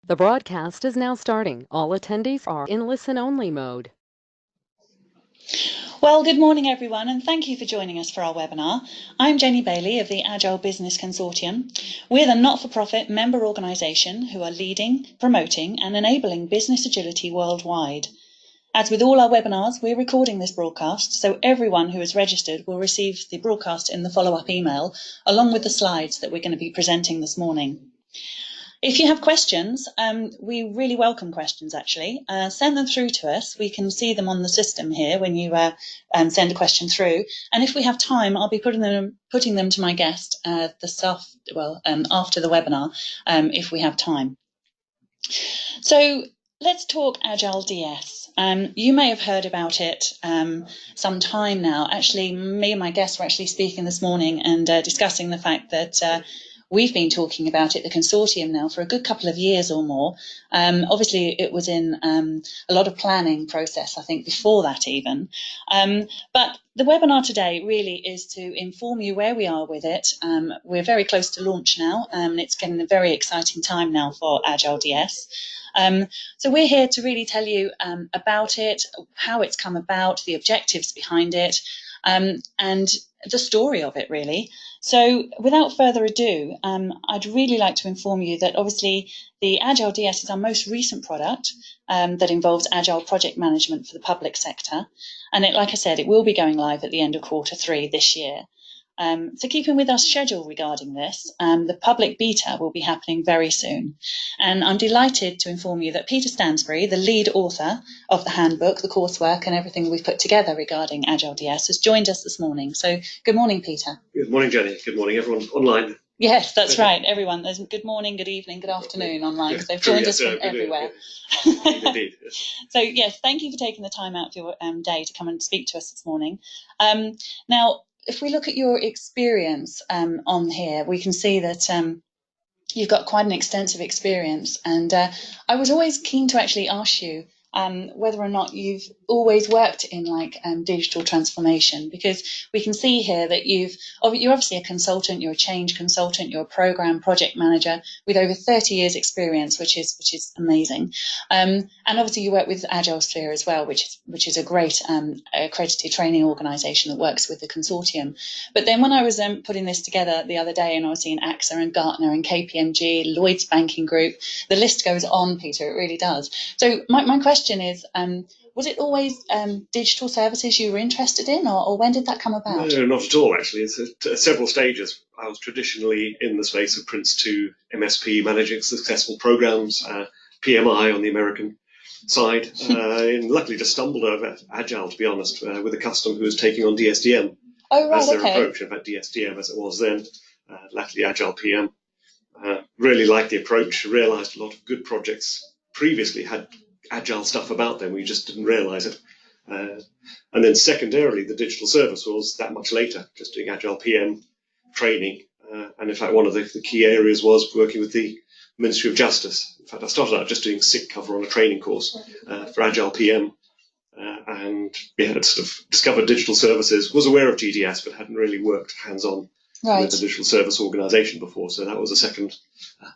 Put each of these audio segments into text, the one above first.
The broadcast is now starting. All attendees are in listen-only mode. Well, good morning, everyone, and thank you for joining us for our webinar. I'm Jenny Bailey of the Agile Business Consortium. We're the not-for-profit member organisation who are leading, promoting and enabling business agility worldwide. As with all our webinars, we're recording this broadcast, so everyone who is registered will receive the broadcast in the follow-up email, along with the slides that we're going to be presenting this morning. If you have questions, we really welcome questions, actually. Send them through to us. We can see them on the system here when you send a question through. And if we have time, I'll be putting them to my guest after the webinar, if we have time. So let's talk AgileDS. You may have heard about it some time now. Actually, me and my guests were actually speaking this morning and discussing the fact that we've been talking about it, the consortium, now for a good couple of years or more. Obviously, it was in a lot of planning process, I think, before that even. But the webinar today really is to inform you where we are with it. We're very close to launch now. It's getting a very exciting time now for AgileDS. So we're here to really tell you about it, how it's come about, the objectives behind it, and the story of it, really. So without further ado, I'd really like to inform you that obviously the AgileDS is our most recent product that involves Agile project management for the public sector. And like I said, it will be going live at the end of Q3 this year. So keeping with our schedule regarding this, the public beta will be happening very soon. And I'm delighted to inform you that Peter Stansbury, the lead author of the handbook, the coursework and everything we've put together regarding AgileDS, has joined us this morning. So good morning, Peter. Good morning, Jenny. Good morning, everyone online. Yes, that's right, everyone. There's good morning, good evening, good afternoon online, because they've joined us from everywhere. Indeed. So yes, thank you for taking the time out of your day to come and speak to us this morning. Now, if we look at your experience on here, we can see that you've got quite an extensive experience. And I was always keen to actually ask you whether or not you've always worked in digital transformation, because we can see here that you're obviously a consultant, you're a change consultant, you're a program project manager with over 30 years experience, which is amazing. And obviously you work with AgileSphere as well, which is a great accredited training organisation that works with the consortium. But then when I was putting this together the other day, and I was seeing AXA and Gartner and KPMG, Lloyd's Banking Group, the list goes on, Peter, it really does. So my question is, was it always digital services you were interested in, or when did that come about? No, not at all, actually. It's at several stages. I was traditionally in the space of Prince 2 MSP, managing successful programs, PMI on the American side, and luckily just stumbled over Agile, to be honest, with a customer who was taking on DSDM as their approach. In fact, DSDM as it was then, luckily Agile PM. Really liked the approach, realised a lot of good projects previously had Agile stuff about them, we just didn't realise it. And then secondarily, the digital service was that much later, just doing Agile PM training. And in fact, one of the key areas was working with the Ministry of Justice. In fact, I started out just doing sick cover on a training course for Agile PM. And had sort of discovered digital services, was aware of GDS, but hadn't really worked hands-on with the digital service organisation before. So that was a second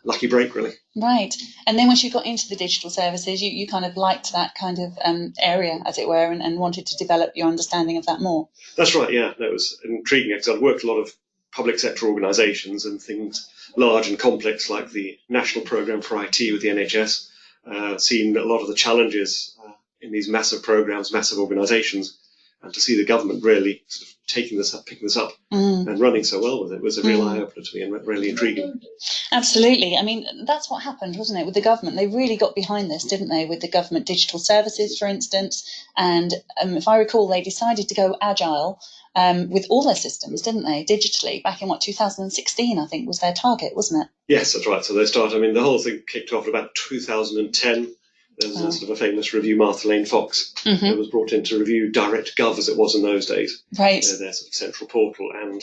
lucky break, really. Right. And then once you got into the digital services, you kind of liked that kind of area, as it were, and wanted to develop your understanding of that more. That's right, yeah. That was intriguing because I'd worked a lot of public sector organisations and things large and complex like the National Programme for IT with the NHS, seen a lot of the challenges in these massive programmes, massive organisations, and to see the government really sort of taking this up, picking this up and running so well with it was a real eye-opener to me and really intriguing. Absolutely. I mean, that's what happened, wasn't it, with the government? They really got behind this, didn't they, with the government digital services, for instance. And if I recall, they decided to go Agile with all their systems, didn't they, digitally, back in, 2016, I think, was their target, wasn't it? Yes, that's right. So they started, the whole thing kicked off at about 2010. There was a sort of a famous review, Martha Lane Fox, that was brought in to review DirectGov as it was in those days. Right. Their sort of central portal. And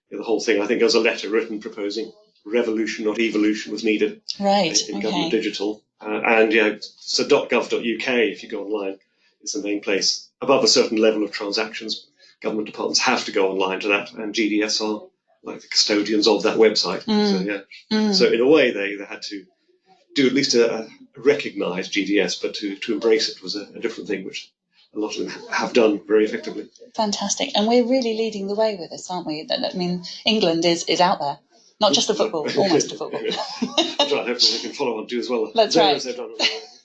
the whole thing, I think there was a letter written proposing revolution, not evolution, was needed in government digital. So .gov.uk, if you go online, is the main place. Above a certain level of transactions, government departments have to go online to that, and GDS are like the custodians of that website. So in a way, they had to do at least recognise GDS, but to embrace it was a different thing, which a lot of them have done very effectively. Fantastic. And we're really leading the way with this, aren't we? I mean, England is out there. Not just the football, almost the football. That's right, hopefully they can follow on, do as well. That's right. As they've done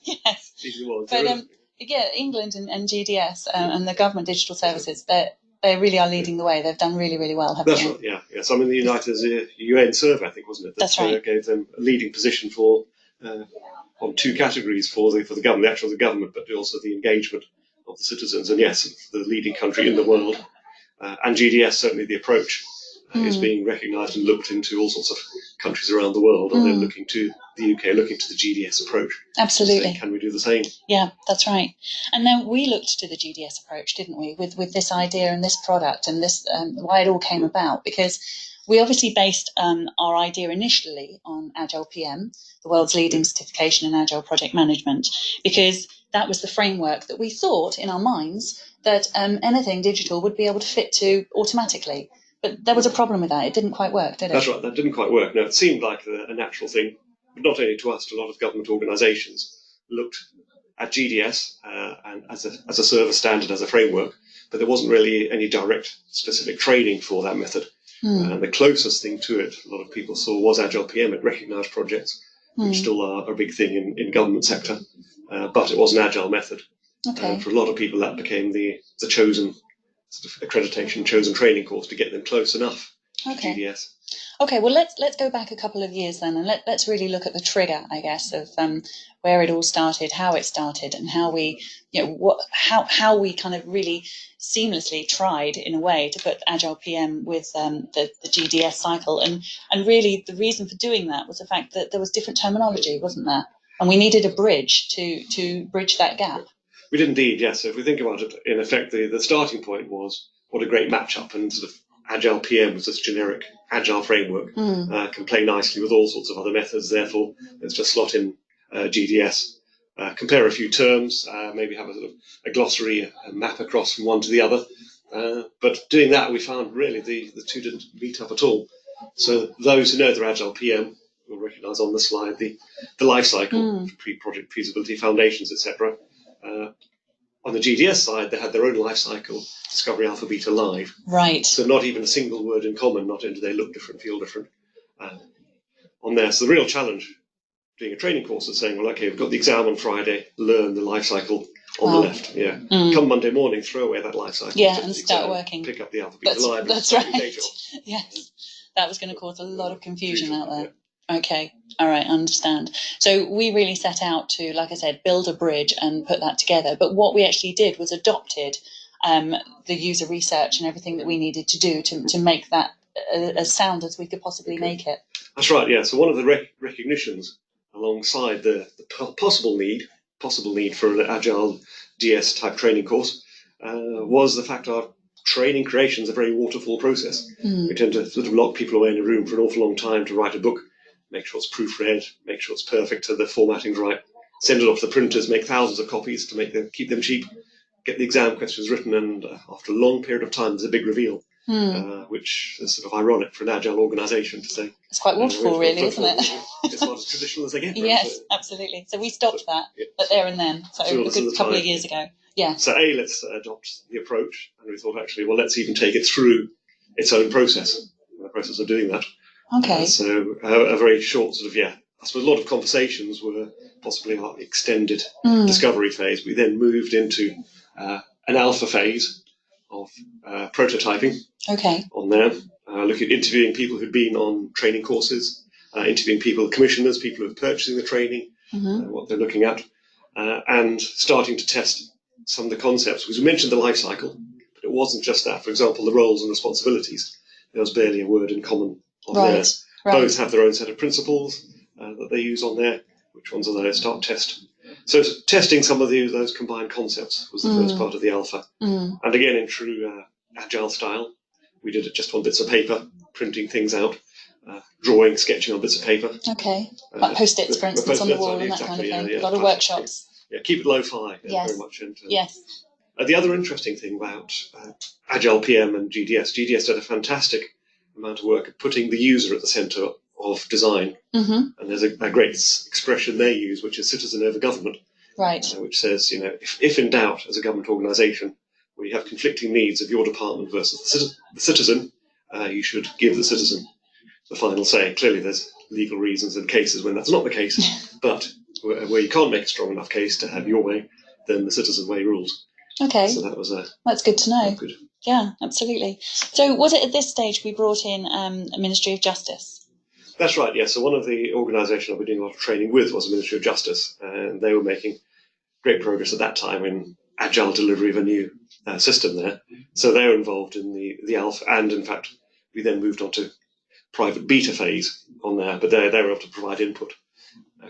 Yes. World. But yeah, England and GDS and the government digital services, they really are leading the way. They've done really, really well, haven't That's they? right, yeah. Yeah. So I mean, the United UN survey, I think, wasn't it? That's right. Gave them a leading position for on two categories for the government, the government, but also the engagement of the citizens. And yes, the leading country in the world. And GDS, certainly the approach is being recognised and looked into all sorts of countries around the world, and then looking to the UK, looking to the GDS approach. Absolutely. Saying, can we do the same? Yeah, that's right. And then we looked to the GDS approach, didn't we, with this idea and this product and this why it all came about, because we obviously based our idea initially on Agile PM, the world's leading certification in Agile project management, because that was the framework that we thought in our minds that anything digital would be able to fit to automatically. But there was a problem with that. It didn't quite work, did it? That's right. That didn't quite work. No, it seemed like a natural thing, but not only to us, to a lot of government organisations looked at GDS and as a service standard, as a framework, but there wasn't really any direct specific training for that method. And the closest thing to it, a lot of people saw, was Agile PM. It recognised projects, which still are a big thing in government sector, but it was an Agile method. Okay. And for a lot of people, that became the chosen sort of accreditation, chosen training course to get them close enough to GDS. Okay, well, let's go back a couple of years then, and let's really look at the trigger, I guess, of where it all started, how it started, and how we, how we kind of really seamlessly tried, in a way, to put Agile PM with the GDS cycle, and really the reason for doing that was the fact that there was different terminology, wasn't there? And we needed a bridge to bridge that gap. We did indeed, yes. So if we think about it, in effect, the starting point was what a great match-up, and sort of Agile PM was this generic Agile framework, can play nicely with all sorts of other methods. Therefore, let's just slot in GDS, compare a few terms, maybe have a sort of a glossary, a map across from one to the other. But doing that, we found really the two didn't meet up at all. So those who know their Agile PM will recognise on the slide the life cycle, pre-project feasibility, foundations, etc. On the GDS side, they had their own life cycle, discovery, alpha, beta, live. Right. So not even a single word in common, not only do they look different, feel different on there. So the real challenge doing a training course is saying, well, okay, we've got the exam on Friday, learn the life cycle on the left. Yeah. Come Monday morning, throw away that life cycle. Yeah, and start working. Pick up the alpha, beta, live. That's right. Yes. That was going to cause a lot of confusion out there. Yeah. Okay, all right, I understand. So we really set out to, like I said, build a bridge and put that together. But what we actually did was adopted the user research and everything that we needed to do to make that as sound as we could possibly make it. That's right, yeah. So one of the recognitions alongside the possible need for an AgileDS type training course was the fact our training creation is a very waterfall process. We tend to sort of lock people away in a room for an awful long time to write a book, make sure it's proofread, make sure it's perfect, so the formatting's right, send it off to the printers, make thousands of copies to keep them cheap, get the exam questions written, and after a long period of time, there's a big reveal, which is sort of ironic for an Agile organisation to say. It's quite waterfall, really, isn't it? It's not as traditional as they get. Yes, absolutely. So we stopped that there and then, so a good couple of years ago. Yeah. So let's adopt the approach, and we thought actually, well, let's even take it through its own process, the process of doing that. Okay. So a very short sort of, I suppose a lot of conversations were possibly our extended discovery phase. We then moved into an alpha phase of prototyping on there, looking at interviewing people who'd been on training courses, interviewing people, commissioners, people who are purchasing the training, what they're looking at, and starting to test some of the concepts. Because we mentioned the life cycle, but it wasn't just that. For example, the roles and responsibilities, there was barely a word in common on there. Both have their own set of principles that they use on there. Which ones are they? Start test. So testing some of those combined concepts was the first part of the alpha. And again, in true Agile style, we did it just on bits of paper, printing things out, drawing, sketching on bits of paper. Okay, like Post-its, for instance, on the wall and that kind of thing. A lot of workshops. Yeah, keep it lo-fi. Yes. Very much into. Yes. The other interesting thing about Agile PM and GDS did a fantastic amount of work at putting the user at the centre of design. And there's a great expression they use, which is citizen over government, Right. which says, if in doubt as a government organisation, where you have conflicting needs of your department versus the citizen, you should give the citizen the final say. Clearly, there's legal reasons and cases when that's not the case, but where you can't make a strong enough case to have your way, then the citizen way rules. Okay. So that's good to know. Good. Yeah, absolutely. So was it at this stage we brought in a Ministry of Justice? That's right, yeah. So one of the organisations I've been doing a lot of training with was the Ministry of Justice, and they were making great progress at that time in agile delivery of a new system there. So they were involved in the alpha, and in fact, we then moved on to private beta phase on there, but they were able to provide input.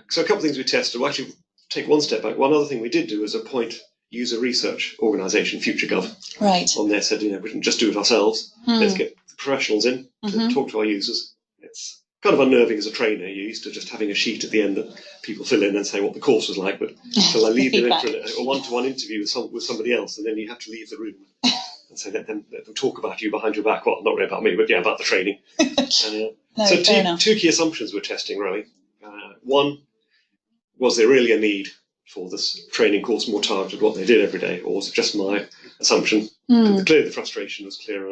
So a couple of things we tested. We'll actually take one step back. One other thing we did do was appoint user research organisation, FutureGov, right, on there. Said, we can just do it ourselves. Let's get the professionals in to talk to our users. It's kind of unnerving as a trainer. You're used to just having a sheet at the end that people fill in and say what the course was like, but shall I leave them in for a one-to-one interview with somebody else, and then you have to leave the room and say, let them talk about you behind your back. Well, not really about me, but yeah, about the training. So two key assumptions we're testing, really. One, was there really a need for this training course more targeted what they did every day, or was it just my assumption? Clearly the frustration was clear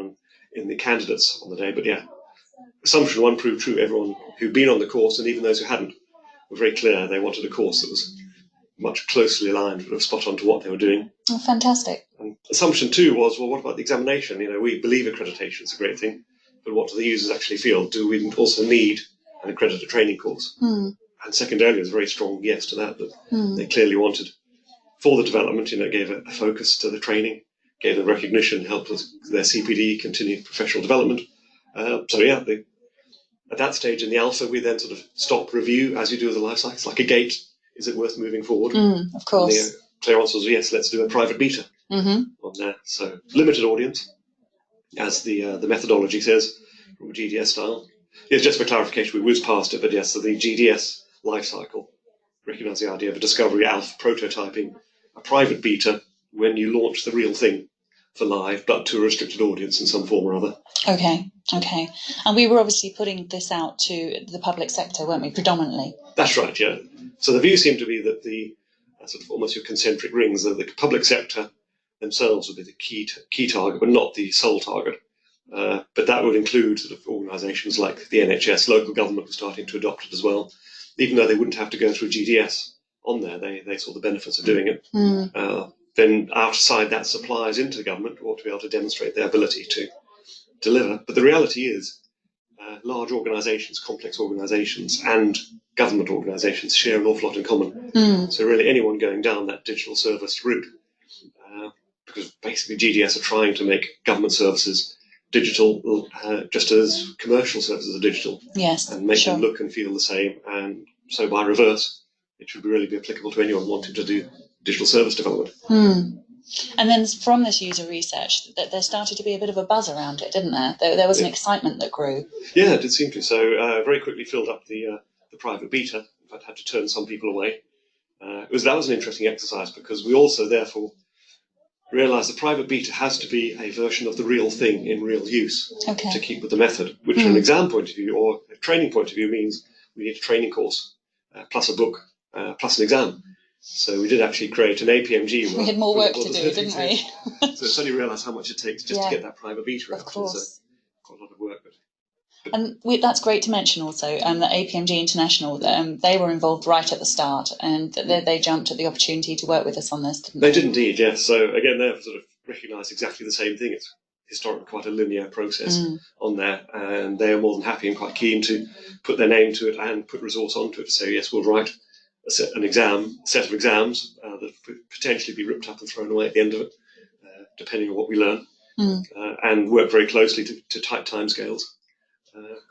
in the candidates on the day, but yeah, assumption one proved true. Everyone who'd been on the course, and even those who hadn't, were very clear they wanted a course that was much closely aligned, but spot on to what they were doing. Oh, fantastic. And assumption two was, well, what about the examination? We believe accreditation is a great thing, but what do the users actually feel? Do we also need an accredited training course? And secondarily, there's a very strong yes to that they clearly wanted for the development. Gave a focus to the training, gave them recognition, helped with their CPD, continued professional development. At that stage in the alpha, we then sort of stop, review, as you do with the life cycle. It's like a gate. Is it worth moving forward? Of course. And the clear answer was yes, let's do a private beta on there. So limited audience, as the methodology says, from a GDS style. Yes, just for clarification, we whizzed past it, but yes, so the GDS life cycle recognise the idea of a discovery alpha prototyping, a private beta when you launch the real thing for live, but to a restricted audience in some form or other. Okay. And we were obviously putting this out to the public sector, weren't we, predominantly? That's right, yeah. So the view seemed to be that the sort of almost your concentric rings, that the public sector themselves would be the key target, but not the sole target. But that would include sort of organisations like the NHS, local government was starting to adopt it as well. Even though they wouldn't have to go through GDS on there, they saw the benefits of doing it. Then outside that, suppliers into the government ought to be able to demonstrate their ability to deliver. But the reality is large organisations, complex organisations and government organisations share an awful lot in common. So really anyone going down that digital service route, because basically GDS are trying to make government services digital, just as commercial services are digital. Yes, and make them look and feel the same. And so by reverse, it should really be applicable to anyone wanting to do digital service development. And then from this user research, that there started to be a bit of a buzz around it, didn't there? There was an excitement that grew. Yeah, it did seem to. So very quickly filled up the private beta. In fact, had to turn some people away. That was an interesting exercise because we also therefore realised the private beta has to be a version of the real thing in real use to keep with the method, which from an exam point of view or a training point of view means we need a training course plus a book plus an exam. So we did actually create an APMG. We had more work to do, didn't we? So suddenly realised how much it takes just to get that private beta out. Of course. So quite a lot of work. And that's great to mention also, that APMG International, they were involved right at the start and they jumped at the opportunity to work with us on this, didn't they? They did indeed, yes. So again, they've sort of recognised exactly the same thing. It's historically quite a linear process on there, and they are more than happy and quite keen to put their name to it and put resource onto it. So yes, we'll write a set of exams that could potentially be ripped up and thrown away at the end of it, depending on what we learn, and work very closely to tight timescales.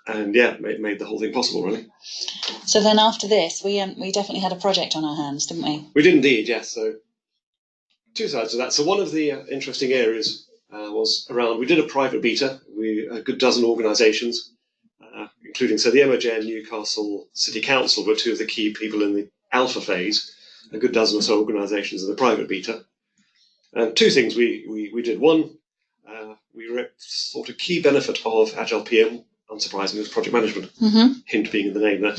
And yeah, made the whole thing possible, really. So then after this, we definitely had a project on our hands, didn't we? We did indeed, yes. So two sides to that. So one of the interesting areas was around, we did a private beta. A good dozen organisations, including, so the MOJ and Newcastle City Council were two of the key people in the alpha phase, a good dozen or so organisations in the private beta. And two things we did. One, we thought a key benefit of Agile PM unsurprisingly, was project management. Mm-hmm. Hint being in the name there.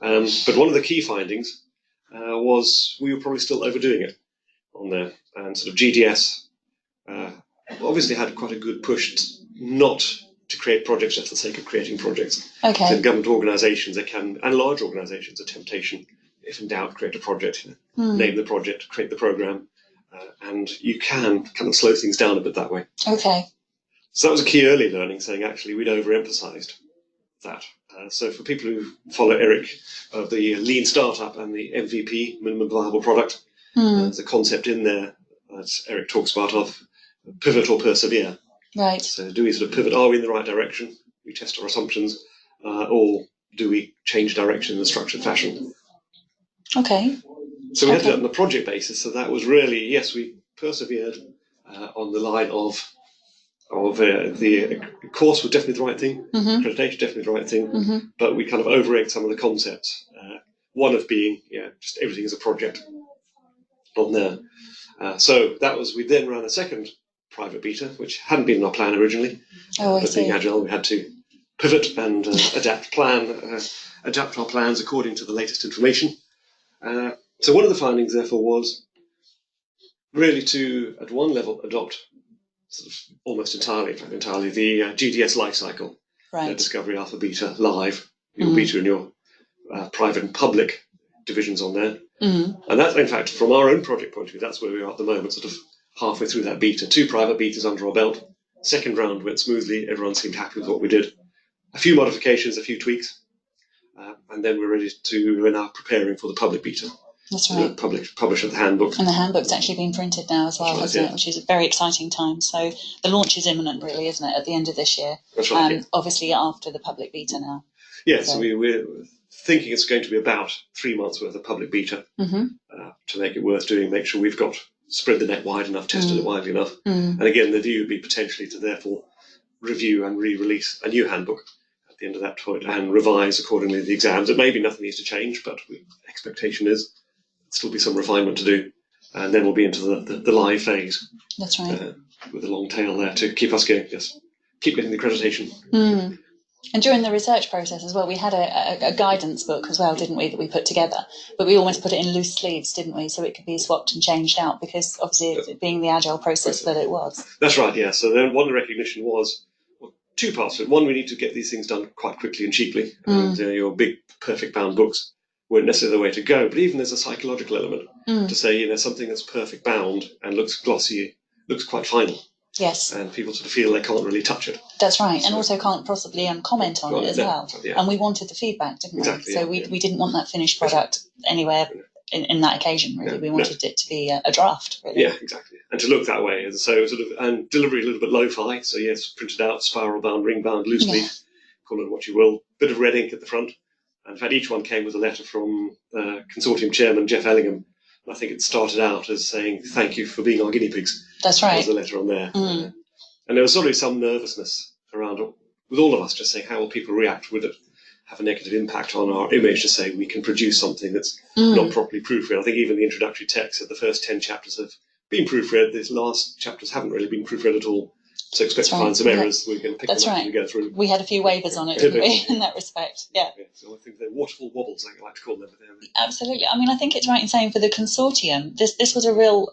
But one of the key findings was we were probably still overdoing it on there. And sort of GDS obviously had quite a good push not to create projects just for the sake of creating projects. Okay. So in government organisations, and large organisations, a temptation, if in doubt, create a project, name the project, create the programme, and you can kind of slow things down a bit that way. Okay. So that was a key early learning, saying actually we'd overemphasised that. So for people who follow Eric of the lean startup and the MVP, minimum viable product, there's a concept in there that Eric talks about of pivot or persevere. Right. So do we sort of pivot? Are we in the right direction? We test our assumptions, or do we change direction in a structured fashion? Okay. So we had that on a project basis. So that was really, yes, we persevered on the line of the course was definitely the right thing, accreditation definitely the right thing, but we kind of over-egged some of the concepts. One of being, just everything is a project on there. So that was, we then ran a second private beta, which hadn't been in our plan originally. But being Agile, we had to pivot and adapt our plans according to the latest information. So one of the findings, therefore, was really to, at one level, adopt sort of almost entirely the GDS lifecycle, discovery, alpha, beta, live, your beta and your private and public divisions on there. And that's, in fact, from our own project point of view, that's where we are at the moment, sort of halfway through that beta. 2 private betas under our belt. Second round went smoothly. Everyone seemed happy with what we did. A few modifications, a few tweaks, and then we're now preparing for the public beta. That's right. Publish of the handbook. And the handbook's actually been printed now as well, hasn't it? Which is a very exciting time. So the launch is imminent, really, isn't it, at the end of this year? That's right. Obviously after the public beta now. Yeah, so we're thinking it's going to be about 3 months worth of public beta to make it worth doing, make sure we've got spread the net wide enough, tested it widely enough. And again, the view would be potentially to therefore review and re-release a new handbook at the end of that point and revise accordingly the exams. It may be nothing needs to change, but the expectation is still be some refinement to do, and then we'll be into the live phase. That's right. With a long tail there to keep us going. Yes, keep getting the accreditation. And during the research process as well, we had a guidance book as well, didn't we, that we put together? But we almost put it in loose sleeves, didn't we, so it could be swapped and changed out, because obviously it being the Agile process that it was. That's right, yeah. So then one recognition was, 2 parts of it. One, we need to get these things done quite quickly and cheaply, and your big perfect bound books weren't necessarily the way to go, but even there's a psychological element to say, something that's perfect bound and looks glossy, looks quite final. Yes. And people sort of feel they can't really touch it. That's right, and also can't possibly comment on it as well. Yeah. And we wanted the feedback, didn't we? Exactly, so we didn't want that finished product anywhere in that occasion, really. We wanted it to be a draft, really. Yeah, exactly. And to look that way. And so and delivery a little bit lo-fi, so yes, printed out, spiral bound, ring bound, loose leaf, call it what you will. Bit of red ink at the front. In fact, each one came with a letter from Consortium chairman Jeff Ellingham. I think it started out as saying, "Thank you for being our guinea pigs." That's right. There was a letter on there. And there was sort of some nervousness around with all of us, just saying, how will people react? Would it have a negative impact on our image to say we can produce something that's not properly proofread? I think even the introductory text of the first 10 chapters have been proofread. These last chapters haven't really been proofread at all. So expect to find some errors. We can pick them up as we go through. We had a few waivers on it, didn't we, in that respect? Yeah. So I think they're waterfall wobbles, I like to call them. Absolutely. I mean, I think it's right in saying for the consortium, this was a real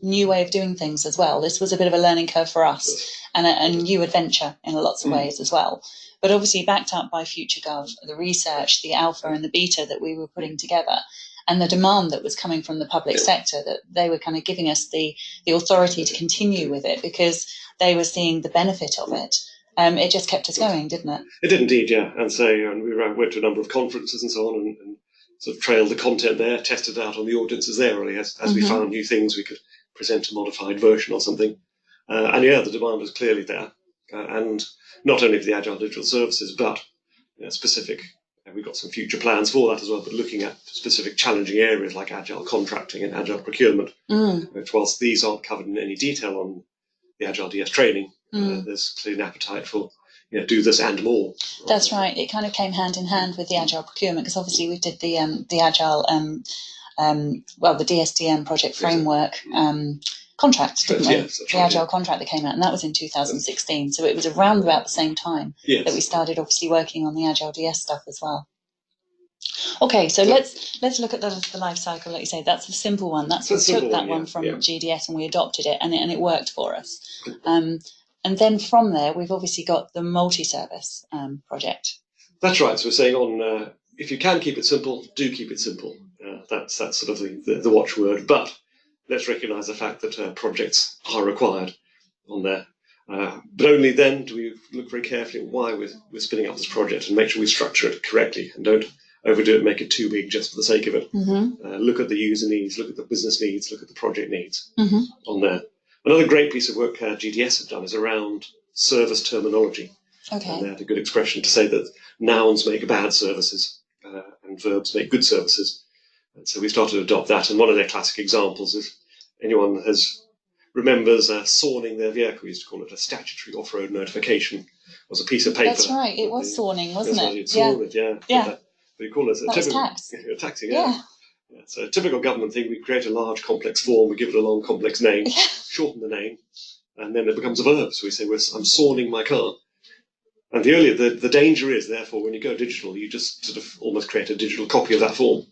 new way of doing things as well. This was a bit of a learning curve for us and a new adventure in lots of ways as well. But obviously backed up by FutureGov, the research, the alpha and the beta that we were putting together, and the demand that was coming from the public sector, that they were kind of giving us the authority to continue with it because they were seeing the benefit of it. It just kept us going, didn't it? It did indeed, yeah. And so we went to a number of conferences and so on and sort of trailed the content there, tested it out on the audiences there, really. As we found new things, we could present a modified version or something. And the demand was clearly there. And not only for the Agile Digital Services, but specific. We've got some future plans for that as well, but looking at specific challenging areas like Agile contracting and Agile procurement, which whilst these aren't covered in any detail on the AgileDS training, there's clearly an appetite for do this and more. That's right. It kind of came hand in hand with the Agile procurement, because obviously we did the Agile, the DSDM project framework contract, didn't we? Yes, that's the right, Agile contract that came out, and that was in 2016. So it was around about the same time that we started obviously working on the AgileDS stuff as well. Okay, so let's look at the life cycle. Like you say, that's the simple one. We took that one from GDS and we adopted it, and it worked for us. And then from there, we've obviously got the multi-service project. That's right. So we're saying if you can keep it simple, do keep it simple. That's sort of the watchword. But let's recognise the fact that projects are required on there. But only then do we look very carefully at why we're spinning up this project and make sure we structure it correctly and don't overdo it, make it too big just for the sake of it. Look at the user needs, look at the business needs, look at the project needs on there. Another great piece of work GDS have done is around service terminology. Okay. And they had a good expression to say that nouns make bad services and verbs make good services. And so we started to adopt that. And one of their classic examples is anyone remembers sawing their vehicle. We used to call it a statutory off-road notification. It was a piece of paper. That's right. It was sawing, wasn't it? Yeah. But you call it that was tax. Taxing, yeah. So a typical government thing, we create a large complex form, we give it a long complex name, shorten the name, and then it becomes a verb. So we say, I'm sawing my car. And the danger is, therefore, when you go digital, you just sort of almost create a digital copy of that form.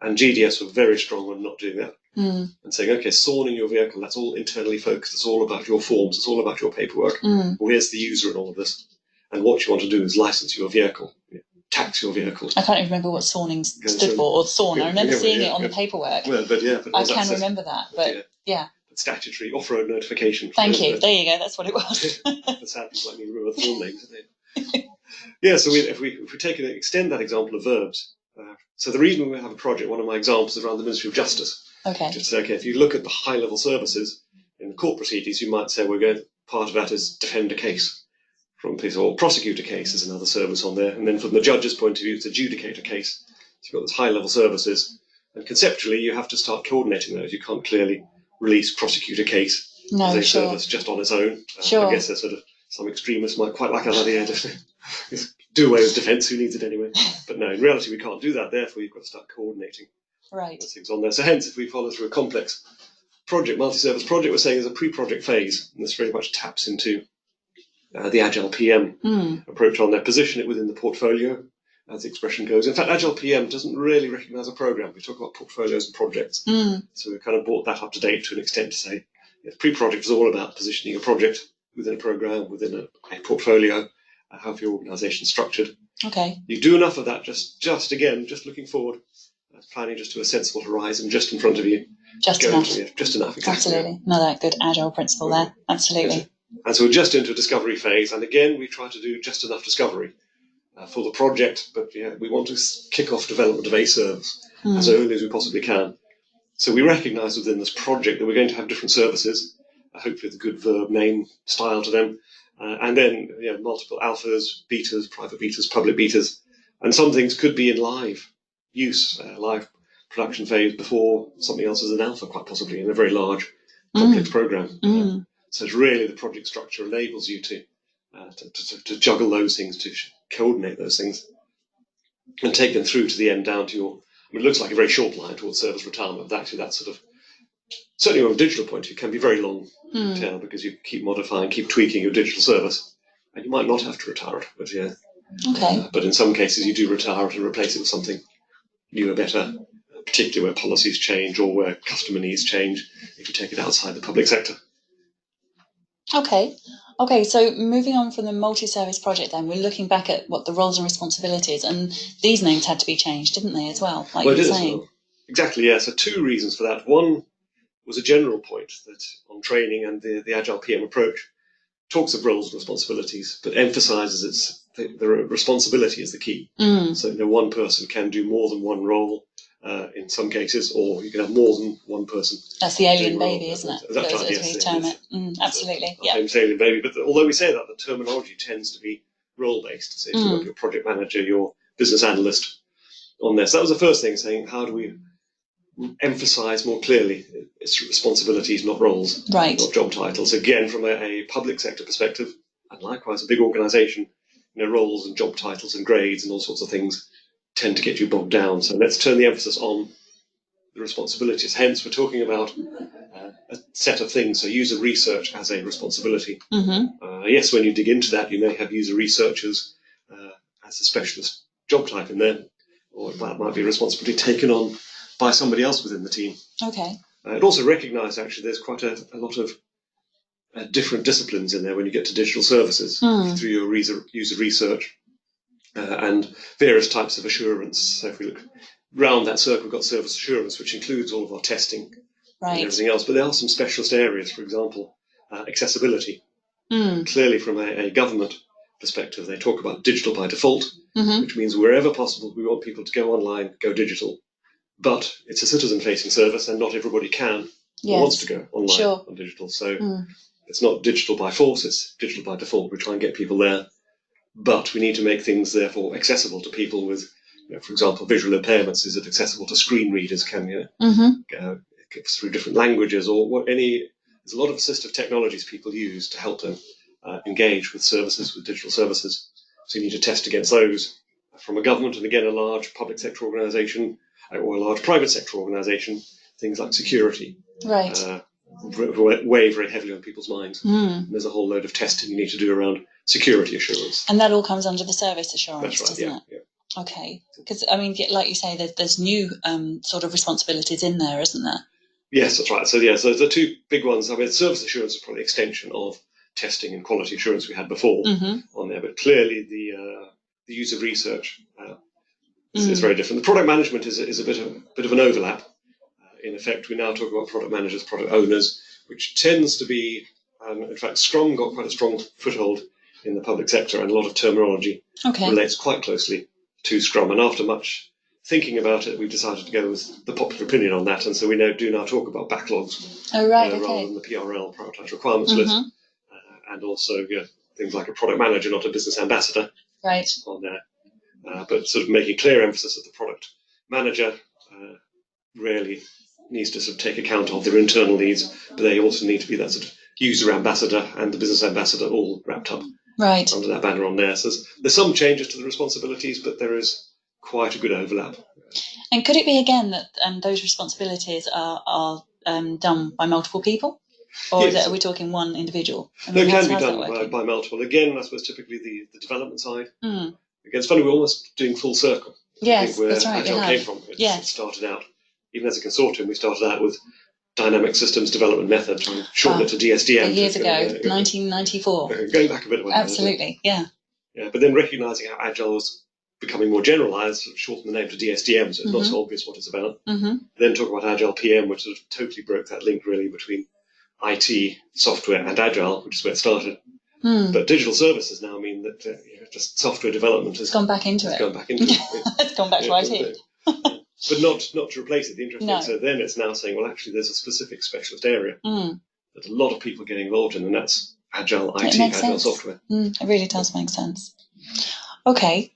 And GDS were very strong on not doing that. And saying, okay, sawing your vehicle, that's all internally focused. It's all about your forms. It's all about your paperwork. Where's the user in all of this? And what you want to do is license your vehicle, tax your vehicle. I can't even remember what sawing stood for, or sawn. I remember seeing it on the paperwork. Well, but I can remember that, but yeah. Statutory off-road notification. Thank you. There you go. That's what it was. That's how people like me remember the full names, isn't it? Yeah. So if we extend that example of verbs, so the reason we have a project, one of my examples is around the Ministry of Justice. Okay. Just say, if you look at the high-level services in the court proceedings, you might say part of that is defend a case from people, or prosecute a case is another service on there, and then from the judge's point of view, it's adjudicate a case. So you've got those high-level services, and conceptually, you have to start coordinating those. You can't clearly release prosecute a case as a service just on its own. I guess there's some extremists might quite like that idea. Do away with defence, who needs it anyway? But no, in reality, we can't do that. Therefore, you've got to start coordinating those things on there. So hence, if we follow through a complex project, multi-service project, we're saying there's a pre-project phase, and this very much taps into the Agile PM approach on there. Position it within the portfolio, as the expression goes. In fact, Agile PM doesn't really recognise a program. We talk about portfolios and projects. So we've kind of brought that up to date to an extent to say pre-project is all about positioning a project within a program, within a portfolio, how your organisation is structured. Okay. You do enough of that, just looking forward, planning just to a sensible horizon just in front of you. Just enough. Just enough, exactly. Absolutely. Another good Agile principle there. Absolutely. And so we're just into a discovery phase, and again, we try to do just enough discovery for the project, but we want to kick off development of a service as early as we possibly can. So we recognise within this project that we're going to have different services, hopefully with a good verb name style to them, and then multiple alphas, betas, private betas, public betas, and some things could be in live use, live production phase before something else is an alpha, quite possibly in a very large, complex program. So it's really the project structure enables you to juggle those things, to coordinate those things, and take them through to the end down to it looks like a very short line towards service retirement, but actually that's certainly from a digital point of view, can be very long tail because you keep modifying, keep tweaking your digital service, and you might not have to retire it, but but in some cases you do retire it and replace it with something newer, better, particularly where policies change or where customer needs change if you take it outside the public sector. Okay, so moving on from the multi-service project then, we're looking back at what the roles and responsibilities, and these names had to be changed, didn't they, as well, like you were saying? Well, exactly, yeah. So two reasons for that. One was a general point that on training and the Agile PM approach talks of roles and responsibilities, but emphasises the responsibility is the key. So one person can do more than one role in some cases, or you can have more than one person. That's the alien baby, isn't it? That's right, as we term it. Absolutely, yeah. Famous alien baby, but although we say that, the terminology tends to be role-based. So if you look at your project manager, your business analyst on there. So that was the first thing, saying how do we emphasise more clearly its responsibilities, not roles, not job titles. Again, from a public sector perspective, and likewise a big organisation, roles and job titles and grades and all sorts of things tend to get you bogged down. So let's turn the emphasis on the responsibilities. Hence, we're talking about a set of things. So user research as a responsibility. Yes, when you dig into that, you may have user researchers as a specialist job type in there, or that might be a responsibility taken on by somebody else within the team. Okay. It also recognised actually there's quite a lot of different disciplines in there when you get to digital services through your user research and various types of assurance. So if we look round that circle, we've got service assurance, which includes all of our testing and everything else. But there are some specialist areas, for example, accessibility. Clearly from a government perspective, they talk about digital by default, which means wherever possible, we want people to go online, go digital. But it's a citizen-facing service, and not everybody can or wants to go online on digital. So it's not digital by force, it's digital by default. We try and get people there. But we need to make things, therefore, accessible to people with, for example, visual impairments. Is it accessible to screen readers? Can you go through different languages or there's a lot of assistive technologies people use to help them engage with services, with digital services. So you need to test against those from a government and, again, a large public sector organisation or a large private sector organisation. Things like security weigh very heavily on people's minds. There's a whole load of testing you need to do around security assurance. And that all comes under the service assurance, That's right, doesn't it? Yeah. Okay. Because, I mean, like you say, there's new sort of responsibilities in there, isn't there? Yes, that's right. So, so the two big ones, I mean, service assurance is probably an extension of testing and quality assurance we had before on there, but clearly the user research is very different. The product management is a bit of an overlap. In effect, we now talk about product managers, product owners, which tends to be, in fact, Scrum got quite a strong foothold in the public sector, and a lot of terminology relates quite closely to Scrum. And after much thinking about it, we've decided to go with the popular opinion on that, and so we do now talk about backlogs rather than the PRL, Prioritized Requirements List, and also things like a product manager, not a business ambassador, on there. But sort of making clear emphasis that the product manager really needs to sort of take account of their internal needs, but they also need to be that sort of user ambassador and the business ambassador all wrapped up under that banner on there. So there's some changes to the responsibilities, but there is quite a good overlap. And could it be again that those responsibilities are done by multiple people? Or are we talking one individual? It can be done by multiple. Again, I suppose typically the development side. Again, it's funny, we're almost doing full circle. Yes, where that's right. Agile came from. It started out, even as a consortium, we started out with dynamic systems development method, trying to shorten it to DSDM. Years ago, 1994. Going back a bit. Absolutely, yeah. But then recognising how Agile was becoming more generalised, sort of shortened the name to DSDM, so it's not so obvious what it's about. Then talk about Agile PM, which sort of totally broke that link really between IT, software and Agile, which is where it started. But digital services now mean that just software development has gone back into it. It's gone back to IT. But not to replace it. The interesting thing, so then it's now saying, well, actually, there's a specific specialist area that a lot of people get involved in, and that's Agile IT, Agile software. It really does make sense. Okay.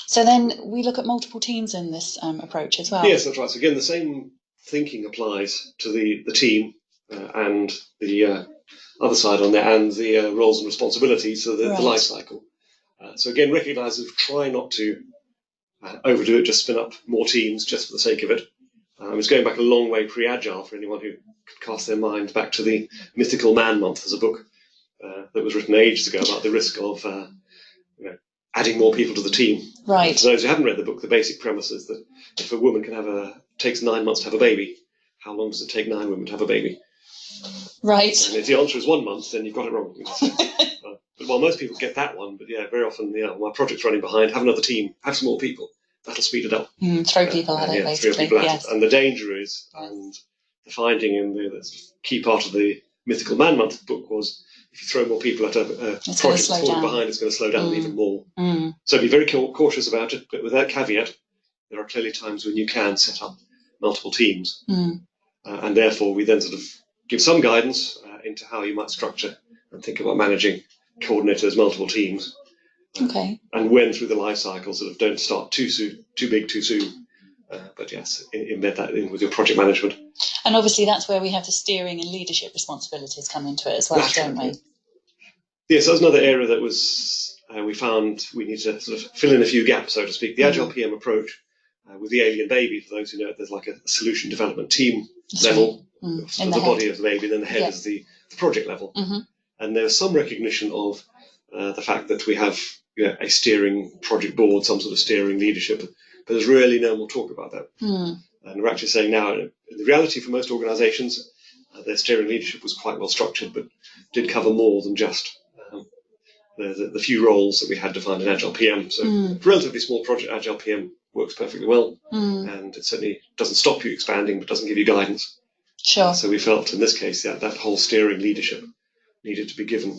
So then we look at multiple teams in this approach as well. Yes, that's right. So again, the same thinking applies to the team and the other side on there, and the roles and responsibilities, so the life cycle. So again, recognise try not to overdo it, just spin up more teams just for the sake of it. It's going back a long way pre-Agile for anyone who could cast their mind back to the Mythical Man Month as a book that was written ages ago about the risk of adding more people to the team. Right. For those who haven't read the book, the basic premise is that if a woman takes 9 months to have a baby, how long does it take 9 women to have a baby? Right. And if the answer is 1 month, then you've got it wrong. But while most people get that one, but very often, my project's running behind, have another team, have some more people. That'll speed it up. Throw people at it, basically. Throw people at it. And the danger is, and the finding in the key part of the Mythical Man Month book was, if you throw more people at a project that's falling behind, it's going to slow down even more. So be very cautious about it, but with that caveat, there are clearly times when you can set up multiple teams. And therefore, we then sort of give some guidance into how you might structure and think about managing coordinators, multiple teams. And when through the life cycle, sort of don't start too big too soon. But yes, embed that in with your project management. And obviously that's where we have the steering and leadership responsibilities come into it as well, don't we? Yes, that's another area that was we found we need to sort of fill in a few gaps, so to speak. The Agile PM approach with the alien baby, for those who know, there's like a solution development team That's level right. of the body of the baby, and then the head is the project level. And there's some recognition of the fact that we have a steering project board, some sort of steering leadership, but there's really no more talk about that. And we're actually saying now, in the reality for most organisations, their steering leadership was quite well structured, but did cover more than just the few roles that we had defined in Agile PM. So a relatively small project, Agile PM works perfectly well, and it certainly doesn't stop you expanding, but doesn't give you guidance. Sure. So we felt in this case that whole steering leadership needed to be given.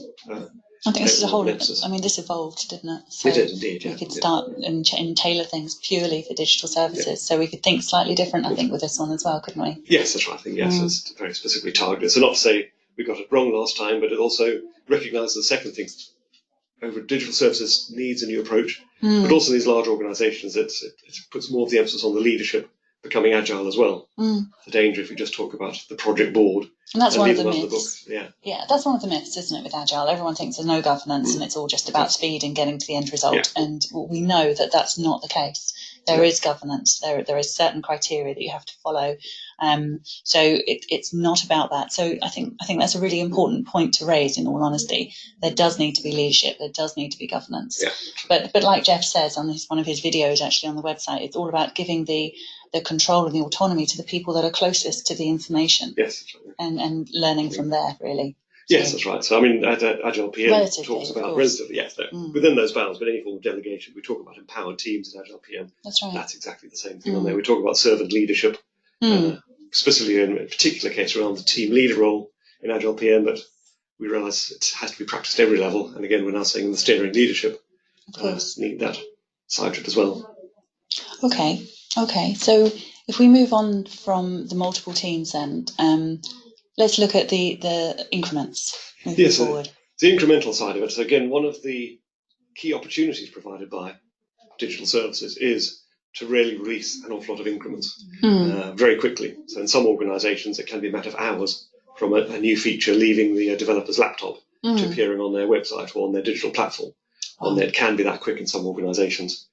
I think this is a whole. I mean, this evolved, didn't it? So it did indeed. Yeah. We could start and tailor things purely for digital services. Yeah. So we could think slightly different, I think, with this one as well, couldn't we? Yes, that's right. I think it's very specifically targeted. So not to say we got it wrong last time, but it also recognises the second thing. Over digital services needs a new approach, but also these large organisations, it puts more of the emphasis on the leadership becoming agile as well. The danger if we just talk about the project board. And that's one of the myths. Yeah, that's one of the myths, isn't it, with Agile? Everyone thinks there's no governance and it's all just about speed and getting to the end result. Yeah. And we know that that's not the case. There is governance. There is certain criteria that you have to follow. So it's not about that. So I think that's a really important point to raise. In all honesty, there does need to be leadership. There does need to be governance. Yeah. But like Jeff says on one of his videos actually on the website, it's all about giving the control and the autonomy to the people that are closest to the information. Yes. And learning from there, really. Yes, that's right. So, I mean, Agile PM talks about relatively, within those bounds, but any form of delegation, we talk about empowered teams in Agile PM. That's right. That's exactly the same thing on there. We talk about servant leadership, specifically in a particular case around the team leader role in Agile PM, but we realise it has to be practiced at every level. And again, we're now saying in the steering leadership, need that side to it as well. Okay. So if we move on from the multiple teams then, let's look at the increments moving forward. The incremental side of it. So again, one of the key opportunities provided by digital services is to really release an awful lot of increments very quickly. So in some organisations, it can be a matter of hours from a new feature leaving the developer's laptop to appearing on their website or on their digital platform. And it can be that quick in some organisations.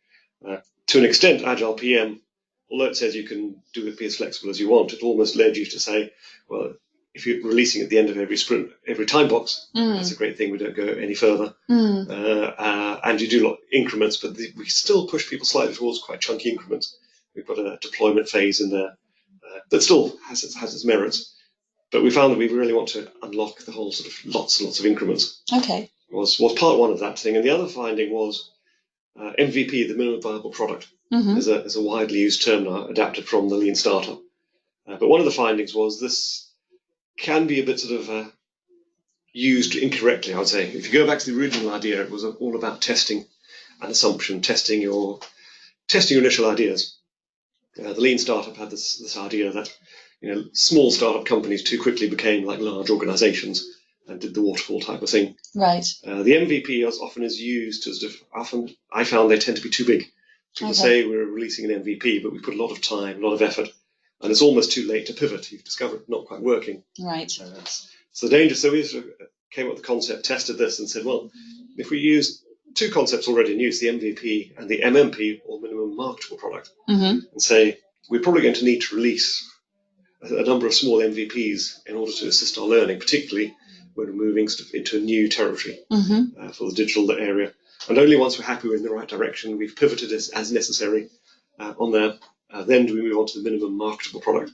To an extent, Agile PM, although it says you can do it, be as flexible as you want, it almost led you to say, well, if you're releasing at the end of every sprint, every time box, that's a great thing. We don't go any further. And you do increments, but we still push people slightly towards quite chunky increments. We've got a deployment phase in there that still has its merits. But we found that we really want to unlock the whole sort of lots and lots of increments. Okay. Was part one of that thing. And the other finding was MVP, the minimum viable product, is a widely used term now, adapted from the lean startup. But one of the findings was this can be a bit sort of used incorrectly, I would say. If you go back to the original idea, it was all about testing an assumption, testing your initial ideas. The lean startup had this idea that small startup companies too quickly became like large organizations and did the waterfall type of thing. Right. The MVP often is used as often I found they tend to be too big. People say we're releasing an MVP, but we put a lot of time, a lot of effort, and it's almost too late to pivot. You've discovered not quite working. Right. So the danger. So we sort of came up with the concept, tested this, and said, well, if we use two concepts already in use, the MVP and the MMP, or minimum marketable product, and say we're probably going to need to release a number of small MVPs in order to assist our learning, particularly when we're moving into a new territory for the digital area. And only once we're happy we're in the right direction, we've pivoted as necessary on there, then do we move on to the minimum marketable product.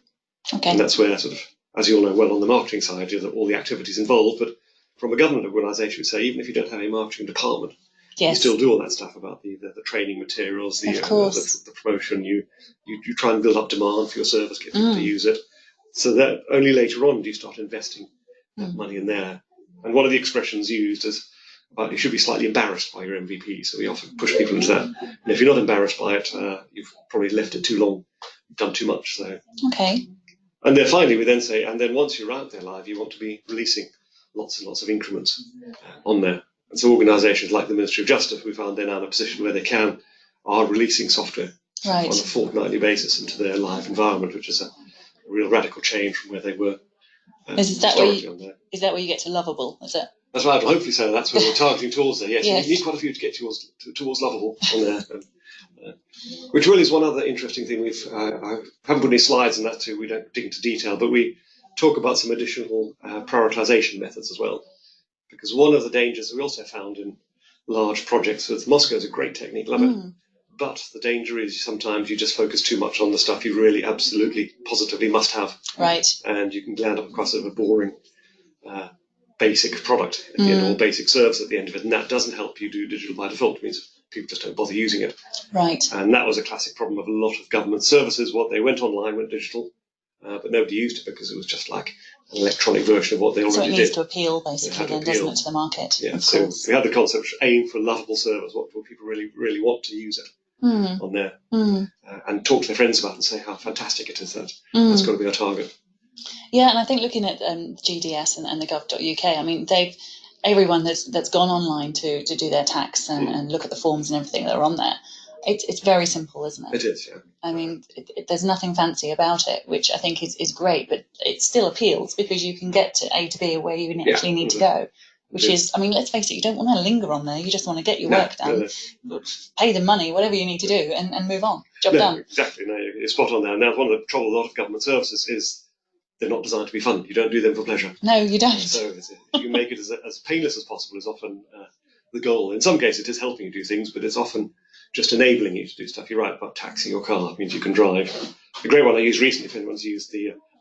Okay. And that's where, sort of, as you all know well, on the marketing side, all the activities involved. But from a government organisation, we say even if you don't have a marketing department, you still do all that stuff about the training materials, the promotion. You try and build up demand for your service, get people to use it. So that only later on do you start investing that money in there. And one of the expressions used is about you should be slightly embarrassed by your MVP. So we often push people into that. And if you're not embarrassed by it, you've probably left it too long, done too much. So okay. And then finally we then say, and then once you're out there live, you want to be releasing lots and lots of increments on there. And so organisations like the Ministry of Justice, we found they're now in a position where they are releasing software on a fortnightly basis into their live environment, which is a real radical change from where they were. Is that where you get to lovable? Is it? That's right. Well, hopefully so. That's where we're targeting towards there. Yes, you need quite a few to get towards lovable on there. which really is one other interesting thing. I haven't put any slides on that too. We don't dig into detail, but we talk about some additional prioritization methods as well. Because one of the dangers we also found in large projects with Moscow is a great technique, love it. But the danger is sometimes you just focus too much on the stuff you really absolutely positively must have. Right. And you can land up with quite sort of a boring basic product at the end, or basic service at the end of it. And that doesn't help you do digital by default. It means people just don't bother using it. Right. And that was a classic problem of a lot of government services. What they went online, went digital, but nobody used it because it was just like an electronic version of what they already did. So it needs to appeal, basically, then, doesn't it, to the market? Yeah, so we had the concept of aim for a lovable service, what people really, really want to use it on there, and talk to their friends about it and say how fantastic it is. That's got to be our target. Yeah, and I think looking at GDS and the gov.uk, I mean, everyone that's gone online to do their tax and look at the forms and everything that are on there, it's very simple, isn't it? It is, yeah. I mean, there's nothing fancy about it, which I think is great, but it still appeals because you can get to A to B where you actually need to go, which is, I mean, let's face it, you don't want to linger on there. You just want to get your work done, pay the money, whatever you need to do, and move on. Job done. Exactly. No, you're spot on there. Now, one of the trouble with a lot of government services is they're not designed to be fun. You don't do them for pleasure. No, you don't. So if you make it as painless as possible is often the goal. In some cases, it is helping you do things, but it's often just enabling you to do stuff. You're right about taxing your car. It means you can drive. The great one I used recently, if anyone's used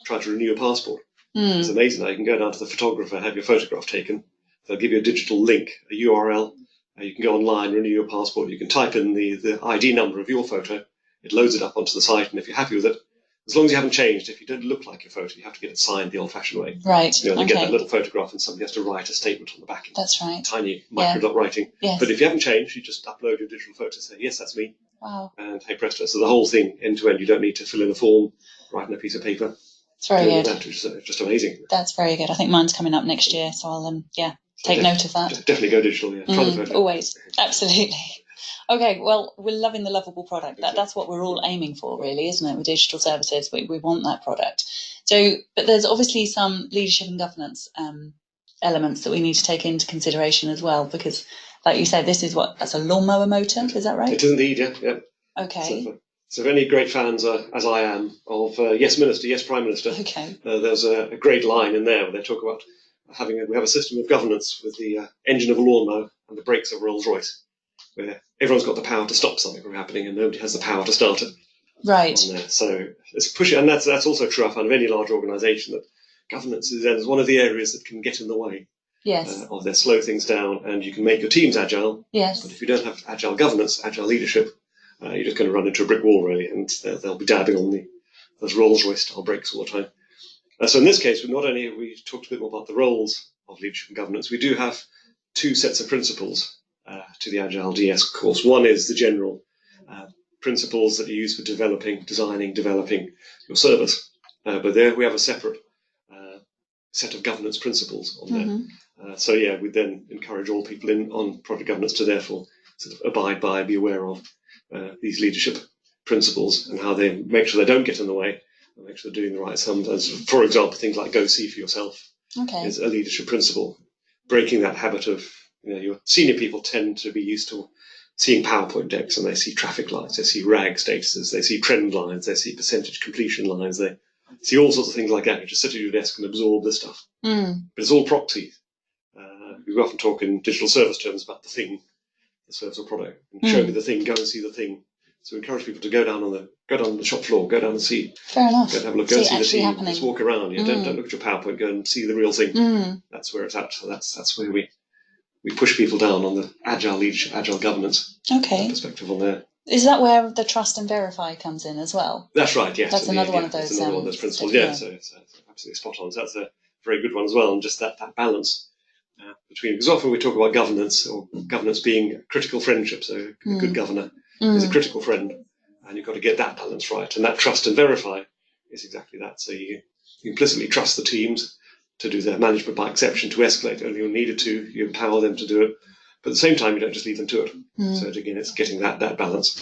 try to renew a passport. It's amazing now. You can go down to the photographer, have your photograph taken. They'll give you a digital link, a URL. You can go online, renew your passport. You can type in the ID number of your photo. It loads it up onto the site, and if you're happy with it, as long as you haven't changed, if you don't look like your photo, you have to get it signed the old-fashioned way. Right. They get that little photograph and somebody has to write a statement on the back. That's right. Tiny micro-dot writing. Yes. But if you haven't changed, you just upload your digital photo and say, yes, that's me. Wow. And hey presto. So the whole thing, end-to-end, you don't need to fill in a form, write on a piece of paper. It's very good. That, which is just amazing. That's very good. I think mine's coming up next year, so I'll, take note of that. Definitely go digital, yeah. Try the photo. Always. Absolutely. Okay, well, we're loving the lovable product. That's what we're all aiming for, really, isn't it? With digital services, we want that product. So, but there's obviously some leadership and governance elements that we need to take into consideration as well, because, like you said, that's a lawnmower motor, is that right? It is indeed, yeah. Okay. So if any great fans, as I am, of Yes Minister, Yes Prime Minister, okay. There's a great line in there where they talk about we have a system of governance with the engine of a lawnmower and the brakes of a Rolls Royce, where everyone's got the power to stop something from happening and nobody has the power to start it. Right. On there. So it's pushing, and that's also true, I find, of any large organisation, that governance is one of the areas that can get in the way. Yes. Of their slow things down, and you can make your teams agile. Yes. But if you don't have agile governance, agile leadership, you're just going to run into a brick wall, really, and they'll be dabbing on those Rolls Royce style brakes all the time. So in this case, not only have we talked a bit more about the roles of leadership and governance, we do have two sets of principles to the AgileDS course. One is the general principles that you use for developing your service. But there we have a separate set of governance principles on there. So we then encourage all people on project governance to therefore sort of abide by, be aware of these leadership principles and how they make sure they don't get in the way and make sure they're doing the right. Sometimes, for example, things like go see for yourself is a leadership principle. Breaking that habit of, your senior people tend to be used to seeing PowerPoint decks, and they see traffic lights, they see RAG statuses, they see trend lines, they see percentage completion lines, they see all sorts of things like that. You just sit at your desk and absorb this stuff. But it's all proxy. We often talk in digital service terms about the thing, the service or product. And show me the thing, go and see the thing. So we encourage people to go down on the shop floor, go down and see. Fair enough. Go and have a look, go and see the team. Happening. Just walk around. Don't look at your PowerPoint, go and see the real thing. That's where it's at. So that's where we push people down on the agile leadership, agile governance perspective on there. Is that where the trust and verify comes in as well? That's right, yes. That's another one of those. That's another one of those principles, yeah. So it's absolutely spot on. So that's a very good one as well, and just that balance between, because often we talk about governance, or governance being a critical friendship, so a good governor is a critical friend, and you've got to get that balance right. And that trust and verify is exactly that. So you implicitly trust the teams to do their management by exception, to escalate only when needed to, you empower them to do it. But at the same time, you don't just leave them to it. So again, it's getting that balance.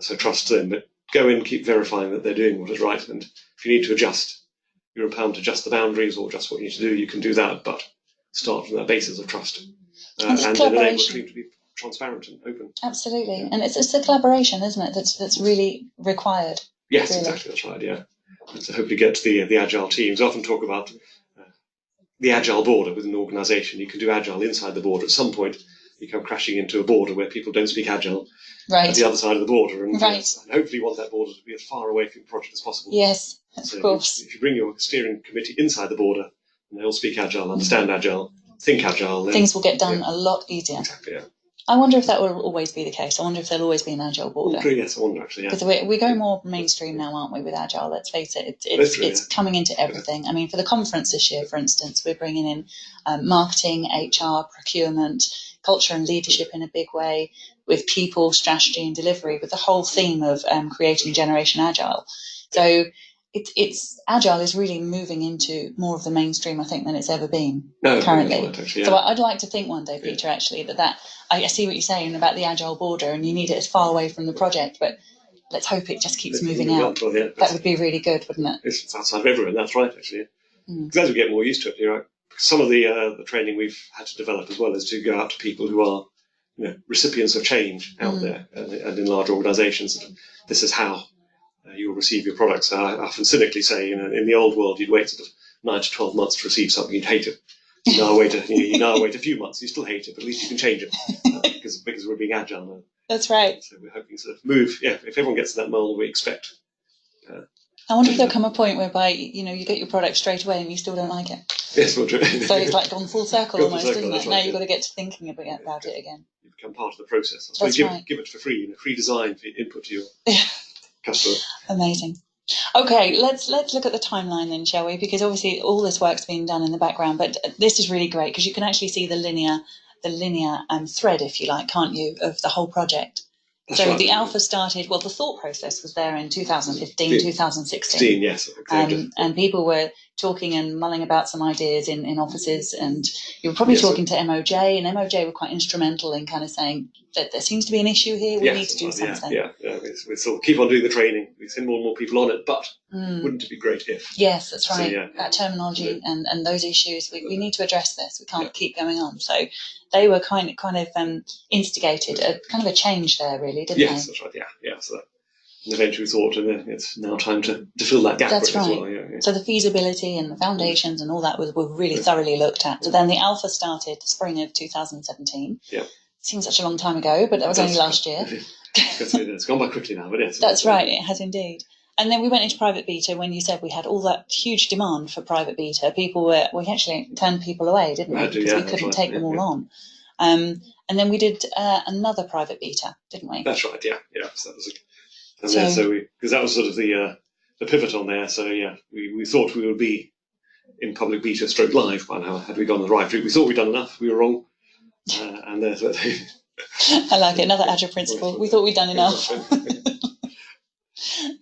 So trust them, but go in, keep verifying that they're doing what is right. And if you need to adjust, you're empowered to adjust the boundaries or adjust what you need to do, you can do that, but start from that basis of trust. And then enable the team to be transparent and open. Absolutely, and it's the collaboration, isn't it? That's really required. Yes, really. exactly. That's right. Yeah, and to hopefully get to the agile teams. I often talk about the agile border within an organisation. You can do agile inside the border. At some point, you come crashing into a border where people don't speak agile Right. at the other side of the border, and, right. and hopefully you want that border to be as far away from the project as possible. Yes, so of course. If you bring your steering committee inside the border, and they all speak agile, understand agile, think agile, then things will get done a lot easier. Exactly. Yeah. I wonder if that will always be the case. I wonder if there'll always be an agile border. Yes, I wonder actually. Yeah. Because we go more mainstream now, aren't we, with agile? Let's face it, it's coming into everything. I mean, for the conference this year, for instance, we're bringing in marketing, HR, procurement, culture and leadership in a big way, with people, strategy and delivery, with the whole theme of creating Generation Agile. So it's agile is really moving into more of the mainstream, I think, than it's ever been currently. Right, actually, yeah. So I'd like to think one day, Peter, actually, that I see what you're saying about the agile border, and you need it as far away from the project, but let's hope it just keeps moving out. Well, yeah, that would be really good, wouldn't it? It's outside of everyone. That's right, actually. Because as we get more used to it, you're right. Some of the training we've had to develop as well is to go out to people who are recipients of change out there and in large organisations. This is how you'll receive your products. I often cynically say, in the old world, you'd wait sort of 9 to 12 months to receive something, you'd hate it. You now wait a few months, you still hate it, but at least you can change it because we're being agile now. That's right. So we're hoping to sort of move. Yeah, if everyone gets to that mold, we expect. I wonder if there'll come a point whereby you get your product straight away and you still don't like it. Yes, well, true. So it's like gone full circle almost, isn't it? Right, now you've got to get to thinking about it again. You become part of the process. That's right. Give it for free, free design for input to your customer. Amazing. Okay, let's look at the timeline then, shall we? Because obviously all this work's being done in the background, but this is really great because you can actually see the linear thread, if you like, can't you, of the whole project. That's so right. The alpha started, well, the thought process was there in 2015, 2016. Yes. And people were talking and mulling about some ideas in offices, and you were probably talking to MOJ, and MOJ were quite instrumental in kind of saying that there seems to be an issue here, we need to do something. Yeah. We still keep on doing the training, we send more and more people on it, but wouldn't it be great if? Yes, that's right. So, that terminology and those issues, we need to address this, we can't keep going on. So they were kind of instigated a kind of a change there, really, didn't they? Yes, that's right. Yeah. So eventually we thought, it's now time to fill that gap. That's right. As well. Yeah. So the feasibility and the foundations and all that were really thoroughly looked at. So then the alpha started spring of 2017. Yeah. Seems such a long time ago, but that was only last year. It's gone by quickly now, but yes. That's right. It has indeed. And then we went into private beta when you said we had all that huge demand for private beta. We actually turned people away, didn't we? Because we couldn't take them all on. And then we did another private beta, didn't we? That's right. Yeah. So that was because that was sort of the pivot on there. So we thought we would be in public beta / live by now. Had we gone the right route, we thought we'd done enough. We were wrong. And there's I like it. Another Agile principle. We thought we'd done enough.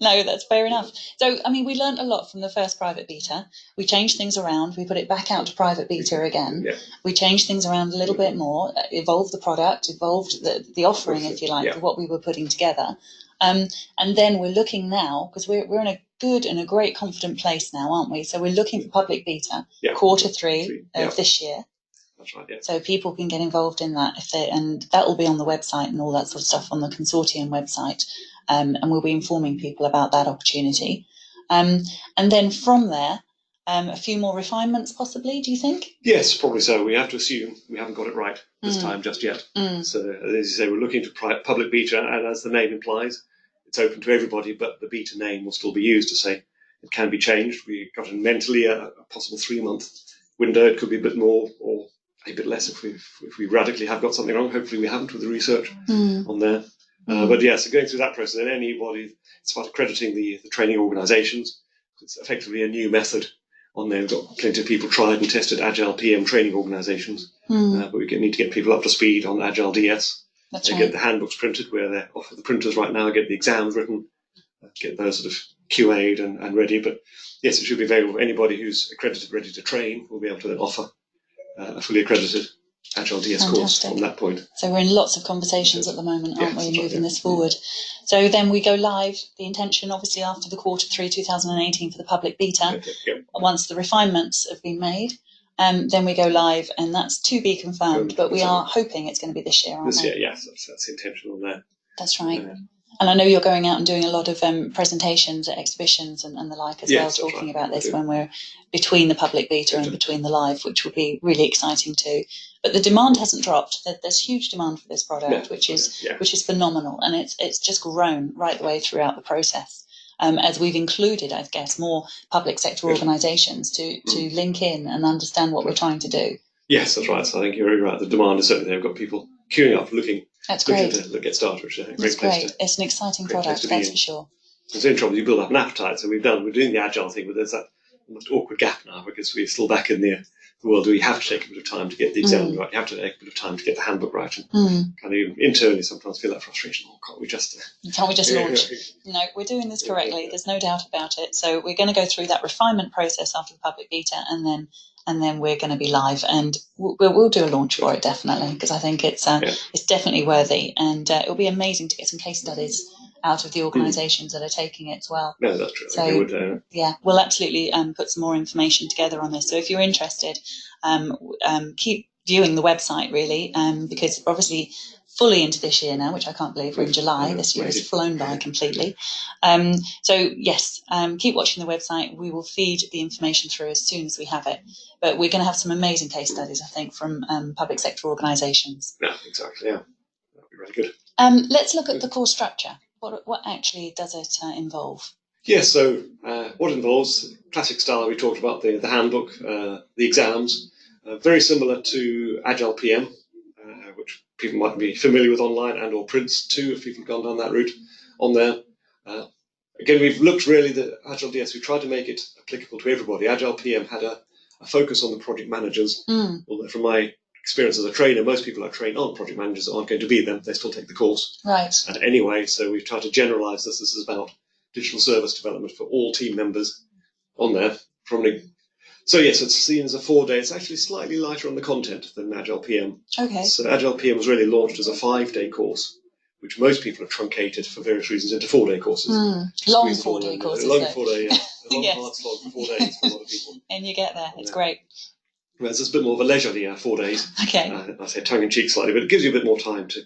No, that's fair enough. So, I mean, we learned a lot from the first private beta. We changed things around. We put it back out to private beta again. Yeah. We changed things around a little bit more, evolved the product, evolved the offering, if you like, of what we were putting together. And then we're looking now, because we're in a good and a great confident place now, aren't we? So we're looking for public beta, Q3 of this year. That's right, yeah. So people can get involved in that and that will be on the website and all that sort of stuff on the Consortium website. And we'll be informing people about that opportunity. And then from there, a few more refinements possibly, do you think? Yes, probably so. We have to assume we haven't got it right this time just yet. So as you say, we're looking to public beta, and as the name implies, it's open to everybody, but the beta name will still be used to say it can be changed. We got in mentally a possible 3-month window. It could be a bit more or a bit less if we radically have got something wrong. Hopefully we haven't with the research on there. But so going through that process, then anybody, it's about accrediting the training organisations. It's effectively a new method on there. We've got plenty of people tried and tested Agile PM training organisations, but we need to get people up to speed on AgileDS. That's right. Get the handbooks printed where they're off of the printers right now, get the exams written, get those sort of QA'd and ready. But yes, it should be available for anybody who's accredited, ready to train. We'll be able to then offer a fully accredited AgileDS course from that point. So we're in lots of conversations at the moment, aren't we, moving this forward. So then we go live, the intention obviously after the Q3 2018 for the public beta, once the refinements have been made. then we go live, and that's to be confirmed. But we are hoping it's going to be this year, aren't we? This year, yes, that's the intention on there. That's right. And I know you're going out and doing a lot of presentations at exhibitions and the like as well, talking about this when we're between the public beta and between the live, which will be really exciting too. But the demand hasn't dropped. There's huge demand for this product, which is phenomenal, and it's just grown right the way throughout the process. As we've included, I guess, more public sector organisations to link in and understand what we're trying to do. Yes, that's right. So I think you're really right. The demand is certainly there. We've got people queuing up, looking great. to get started, which is a great place. It's an exciting product, that's for sure. It's in trouble. You build up an appetite. So we're doing the Agile thing, but there's that almost awkward gap now because we're still back in the world where you have to take a bit of time to get the exam right. You have to take a bit of time to get the handbook right. And kind of internally sometimes feel that frustration. Oh, can't we just launch? No, we're doing this correctly. There's no doubt about it. So we're going to go through that refinement process after the public beta, and then we're going to be live, and we'll do a launch for it definitely, because I think it's definitely worthy, and it'll be amazing to get some case studies out of the organisations that are taking it as well. No, that's true. So we'll absolutely put some more information together on this. So if you're interested, keep viewing the website really, because obviously fully into this year now, which I can't believe we're in July. This year has flown by completely. So yes, keep watching the website. We will feed the information through as soon as we have it. But we're going to have some amazing case studies, I think, from public sector organisations. Yeah, exactly. Yeah, that'll be really good. Let's look at the core structure. What actually does it involve? Yes, so what it involves, classic style, we talked about the handbook, the exams, very similar to Agile PM, which people might be familiar with online and or prints too, if people have gone down that route on there. Again, we've looked really at AgileDS, we tried to make it applicable to everybody. Agile PM had a focus on the project managers, although from my experience as a trainer, most people I train aren't project managers, aren't going to be them, they still take the course. Right. Anyway, so we've tried to generalise this. This is about digital service development for all team members on there. So yes, it's seen as a 4-day. It's actually slightly lighter on the content than Agile PM. Okay. So Agile PM was really launched as a 5-day course, which most people have truncated for various reasons into 4-day courses. Long 4-day courses. Long 4-day, yeah. A long hard slog for 4 days for a lot of people. And you get there. It's great. Whereas it's a bit more of a leisurely 4 days. Okay. I say tongue-in-cheek slightly, but it gives you a bit more time to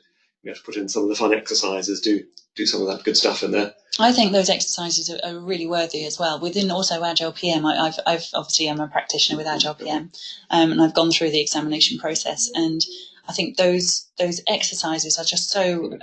put in some of the fun exercises, do some of that good stuff in there. I think those exercises are really worthy as well. Within also Agile PM, I've obviously I'm a practitioner with Agile PM, and I've gone through the examination process, and I think those exercises are just so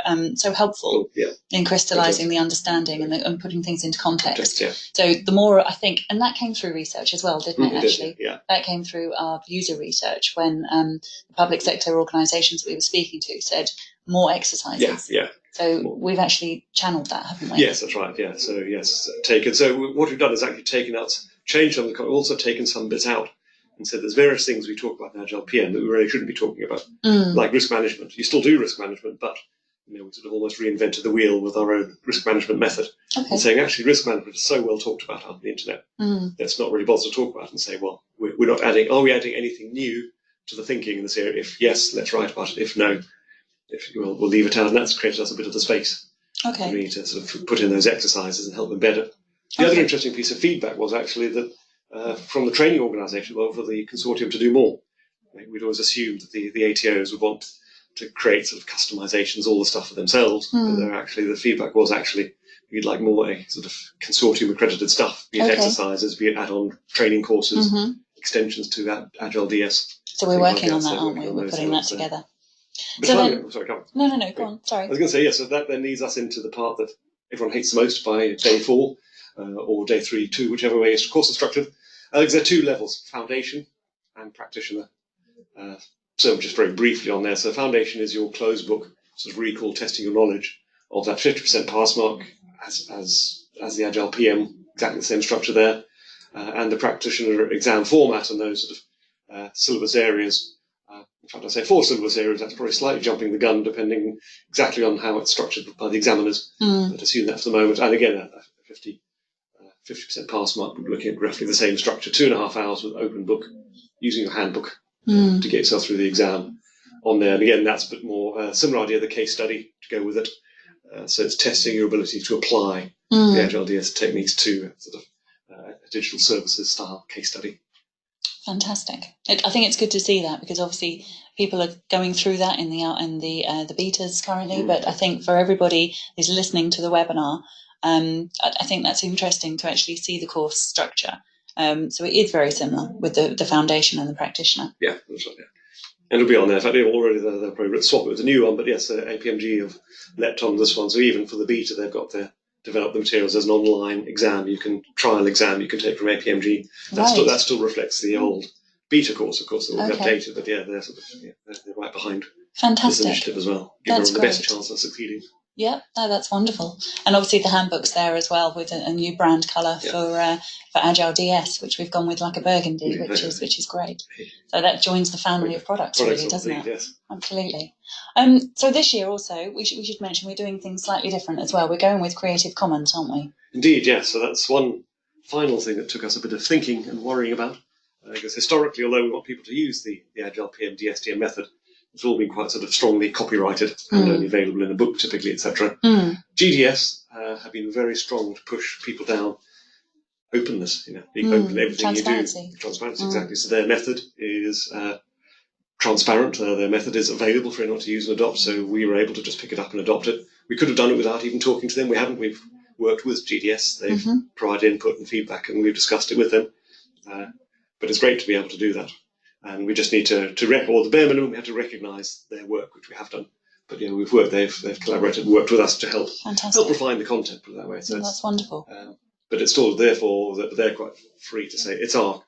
helpful in crystallising the understanding and putting things into context. So the more I think, and that came through research as well, didn't it? Actually, that came through our user research when the public sector organisations we were speaking to said more exercises. So we've actually channeled that, haven't we? Yes, that's right. Yeah. So yes, taken. So what we've done is actually changed some of the, also taken some bits out, and said there's various things we talk about in Agile PM that we really shouldn't be talking about, like risk management. You still do risk management, but we sort of almost reinvented the wheel with our own risk management method, and saying actually risk management is so well talked about on the internet. Let's not really bother to talk about it and say, well, we're not adding. Are we adding anything new to the thinking in this area? If yes, let's write about it. If no, we'll leave it out, and that's created us a bit of the space for me to sort of put in those exercises and help them better. The other interesting piece of feedback was actually that from the training organisation, for the consortium to do more. We'd always assumed that the ATOs would want to create sort of customizations, all the stuff for themselves. But the feedback was actually we'd like more sort of consortium accredited stuff, be it exercises, be it add-on training courses, extensions to AgileDS. So we're working on that, aren't we? We're putting that together. Sorry, go on. No, go on. Sorry. I was going to say, so that then leads us into the part that everyone hates the most by day 4 or day 3, 2, whichever way the course is structured. There are 2 levels, foundation and practitioner. So just very briefly on there. So foundation is your closed book, sort of recall, testing your knowledge of that 50% pass mark as the Agile PM, exactly the same structure there. And the practitioner exam format and those sort of syllabus areas. In fact, I say 4 syllabus areas, that's probably slightly jumping the gun, depending exactly on how it's structured by the examiners. But assume that for the moment. And again, a 50% pass mark, we're looking at roughly the same structure, 2.5 hours with open book, using your handbook to get yourself through the exam on there. And again, that's a bit more similar idea, the case study to go with it. So it's testing your ability to apply the AgileDS techniques to sort of a digital services style case study. Fantastic. I think it's good to see that, because obviously people are going through that in the betas currently. But I think for everybody who's listening to the webinar, I think that's interesting to actually see the course structure. So it is very similar with the foundation and the practitioner. Yeah, that's right. Yeah. And it'll be on there. In fact, already they're probably swap it with a new one. But yes, APMG have leapt on this one. So even for the beta, they've got their develop the materials as an online exam. You can trial exam you can take from APMG. That still reflects the old beta course, of course, that will be updated. But yeah, they're they're right behind this initiative as well. Give everyone the best chance of succeeding. Yeah, no, that's wonderful. And obviously the handbook's there as well, with a new brand colour for AgileDS, which we've gone with like a burgundy, which is great. So that joins the family of products really, doesn't it? Yes. Absolutely. So this year also, we should mention we're doing things slightly different as well. We're going with Creative Commons, aren't we? Indeed, yes. So that's one final thing that took us a bit of thinking and worrying about. Because historically, although we want people to use the Agile PM DSTM method, it's all been quite sort of strongly copyrighted and only available in a book typically, etc. GDS have been very strong to push people down openness, being open to everything you do. Transparency, exactly. So their method is transparent. Their method is available for anyone to use and adopt. So we were able to just pick it up and adopt it. We could have done it without even talking to them. We haven't. We've worked with GDS. They've provided input and feedback, and we've discussed it with them. But it's great to be able to do that. And we just need to or the bare minimum, we have to recognise their work, which we have done. But we've worked. They've collaborated and worked with us to help refine the content, put it that way. So that's wonderful. But it's still therefore that they're quite free to say it's our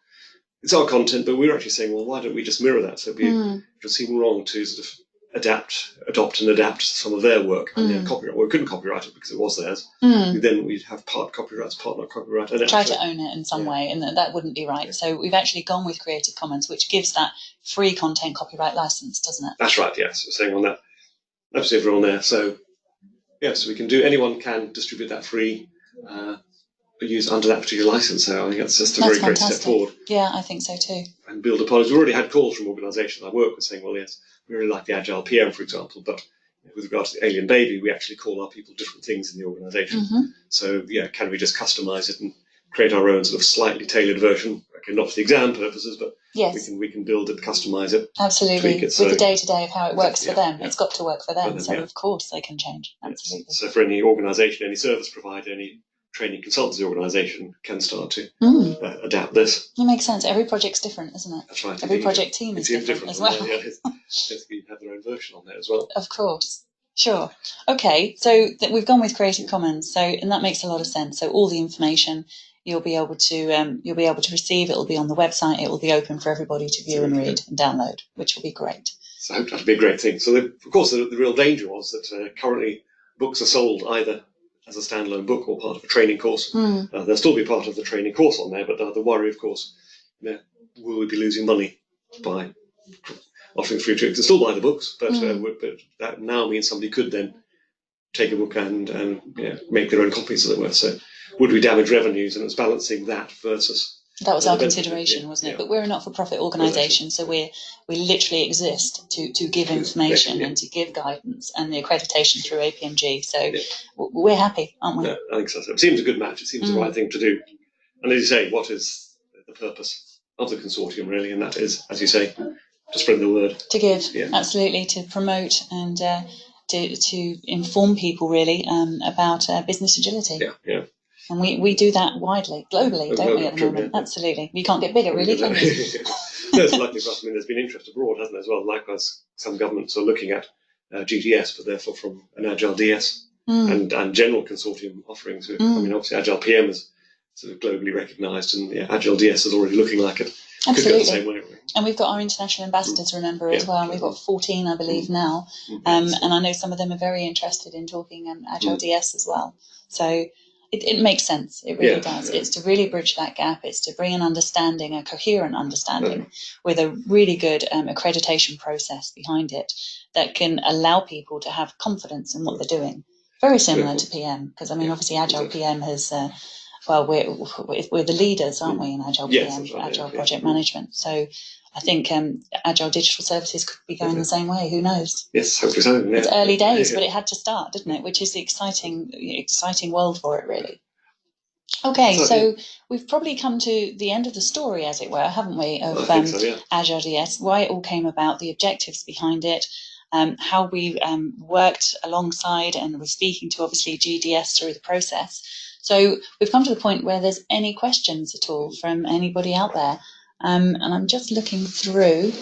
content. But we're actually saying, well, why don't we just mirror that? So it would seem wrong to sort of adopt and adapt some of their work and their copyright. Well, we couldn't copyright it because it was theirs. Then we'd have part copyrights, part not copyright. And try to own it in some way, and that wouldn't be right. So we've actually gone with Creative Commons, which gives that free content copyright license, doesn't it? That's right, yes. We're saying on that. Absolutely, everyone there. So, yes, anyone can distribute that free, use under that particular license. So I think that's just a very great step forward. Yeah, I think so too. And build upon it. We've already had calls from organisations I work with saying, well, yes, we really like the Agile PM, for example, but with regard to the Alien Baby, we actually call our people different things in the organisation. So, can we just customise it and create our own sort of slightly tailored version? Okay, not for the exam purposes, but we can build it, customise it. Absolutely, with the day-to-day of how it works for them. It's got to work for them, so of course they can change. Absolutely. Yes. So for any organisation, any service provider, any training consultancy organisation can start to adapt this. It makes sense. Every project's different, isn't it? That's right. Every project team is different as well. You have their own version on there as well. Of course. Sure. Okay, so we've gone with Creative Commons, and that makes a lot of sense. So all the information you'll be able to receive. It will be on the website. It will be open for everybody to view and read and download, which will be great. So I hope that'll be a great thing. So of course the real danger was that currently books are sold either as a standalone book or part of a training course. There'll still be part of the training course on there, but the worry, of course, will we be losing money by offering free training? They'll still buy the books, but that now means somebody could then take a book and make their own copies, as it were. So would we damage revenues? And it was balancing that versus... That was our consideration, wasn't it? But we're a not-for-profit organisation, so we literally exist to give information and to give guidance and the accreditation through APMG. So we're happy, aren't we? Yeah, I think so. It seems a good match. It seems the right thing to do. And as you say, what is the purpose of the consortium, really? And that is, as you say, to spread the word. To give, absolutely, to promote and to inform people, really, about business agility. Yeah. And we do that widely, globally, don't we, at the moment? Yeah. Absolutely. You can't get bigger, really, can you? No, it's likely for us. I mean, there's been interest abroad, hasn't there, as well? Likewise, some governments are looking at GDS, but therefore from an AgileDS and general consortium offerings. I mean, obviously, Agile PM is sort of globally recognised, and AgileDS is already looking like it. Absolutely. Could go the same way. And we've got our international ambassadors, remember, as well. And we've got 14, I believe, now. And I know some of them are very interested in talking AgileDS as well. So it makes sense. It really does. It's to really bridge that gap. It's to bring an understanding, a coherent understanding, with a really good accreditation process behind it that can allow people to have confidence in what they're doing. Very similar to PM, because, I mean, obviously Agile PM has... we're the leaders, aren't we, in Agile PM, Agile Project Management. So I think Agile Digital Services could be going the same way. Who knows? Yes, hopefully so. Yeah. It's early days, but it had to start, didn't it? Which is the exciting world for it, really. Okay, so we've probably come to the end of the story, as it were, haven't we, of AgileDS, why it all came about, the objectives behind it, how we worked alongside and were speaking to, obviously, GDS through the process. So we've come to the point where there's any questions at all from anybody out there. And I'm just looking through.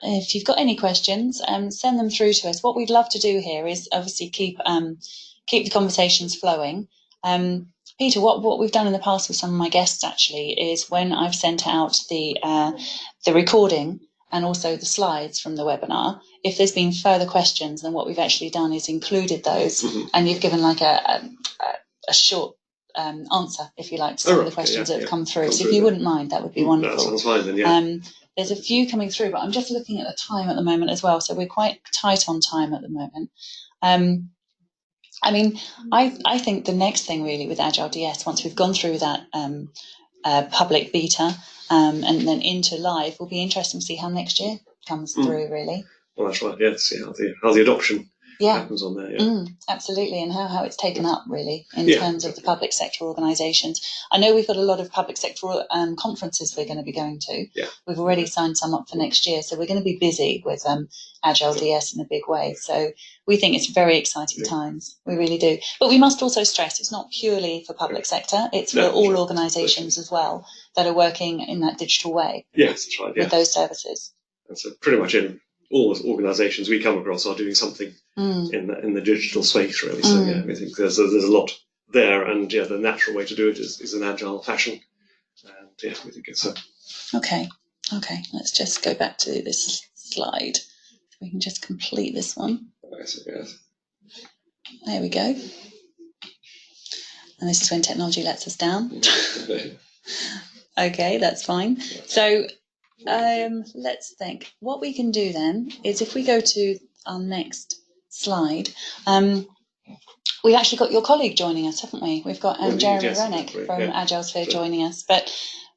If you've got any questions, send them through to us. What we'd love to do here is obviously keep the conversations flowing. Peter, what we've done in the past with some of my guests actually is when I've sent out the recording and also the slides from the webinar, if there's been further questions, then what we've actually done is included those, and you've given like a short answer, if you like, to some of the questions that have come through. So if you wouldn't mind, that would be wonderful. That sounds fine then, yeah. There's a few coming through, but I'm just looking at the time at the moment as well, so we're quite tight on time at the moment. I mean, I think the next thing really with AgileDS, once we've gone through that public beta and then into live, will be interesting to see how next year comes through, really. Well, that's right, yes. See how the adoption happens on there. Yeah. Absolutely, and how it's taken up, really, in terms of the public sector organisations. I know we've got a lot of public sector conferences we're going to be going to. Yeah. We've already signed some up for next year, so we're going to be busy with AgileDS in a big way. So we think it's very exciting times. We really do. But we must also stress it's not purely for public sector. It's for all organisations as well that are working in that digital way. Yes, that's right. With those services. And so pretty much in all the organisations we come across are doing something in the digital space, really. So yeah, we think there's a lot there, and the natural way to do it is an agile fashion. And we think it's Okay. Let's just go back to this slide. We can just complete this one. Yes. There we go. And this is when technology lets us down. Okay, that's fine. So let's think. What we can do then is if we go to our next slide, we've actually got your colleague joining us, haven't we? We've got Jeremy Rennick from AgileSphere joining us. But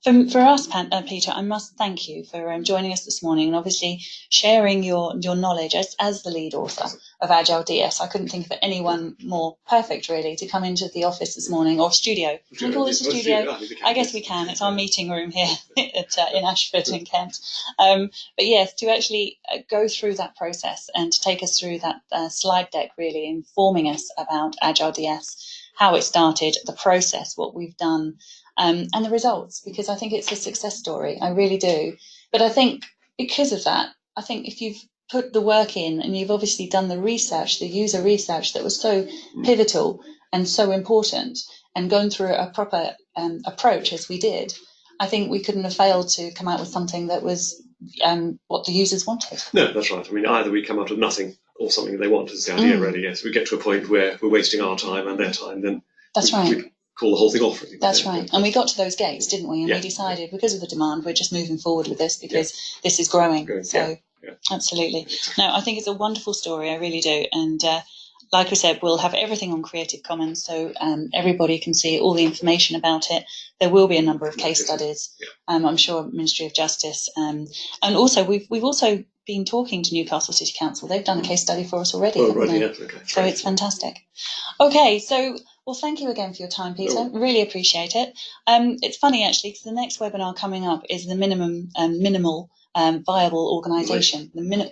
for us, Peter, I must thank you for joining us this morning and obviously sharing your knowledge as the lead author of AgileDS. I couldn't think of anyone more perfect, really, to come into the office this morning, or studio. Can we call this a studio? I guess we can. It's our meeting room here in Ashford in Kent. But yes, to actually go through that process and to take us through that slide deck, really informing us about AgileDS, how it started, the process, what we've done, and the results, because I think it's a success story. I really do. But I think because of that, I think if you've put the work in and you've obviously done the research, the user research that was so pivotal and so important, and gone through a proper approach as we did, I think we couldn't have failed to come out with something that was what the users wanted. No, that's right. I mean, either we come out of nothing or something they want is the idea, really. Yes, we get to a point where we're wasting our time and their time, then we call the whole thing off. Really. That's right. And we got to those gates, didn't we? And we decided, because of the demand, we're just moving forward with this because this is growing. Absolutely. No, I think it's a wonderful story. I really do. And like we said, we'll have everything on Creative Commons, so everybody can see all the information about it. There will be a number of case studies. I'm sure Ministry of Justice, and also we've also been talking to Newcastle City Council. They've done a case study for us already, haven't they? So it's fantastic. Okay, so well, thank you again for your time, Peter. Really appreciate it. It's funny actually, because the next webinar coming up is the minimal viable organisation. I've been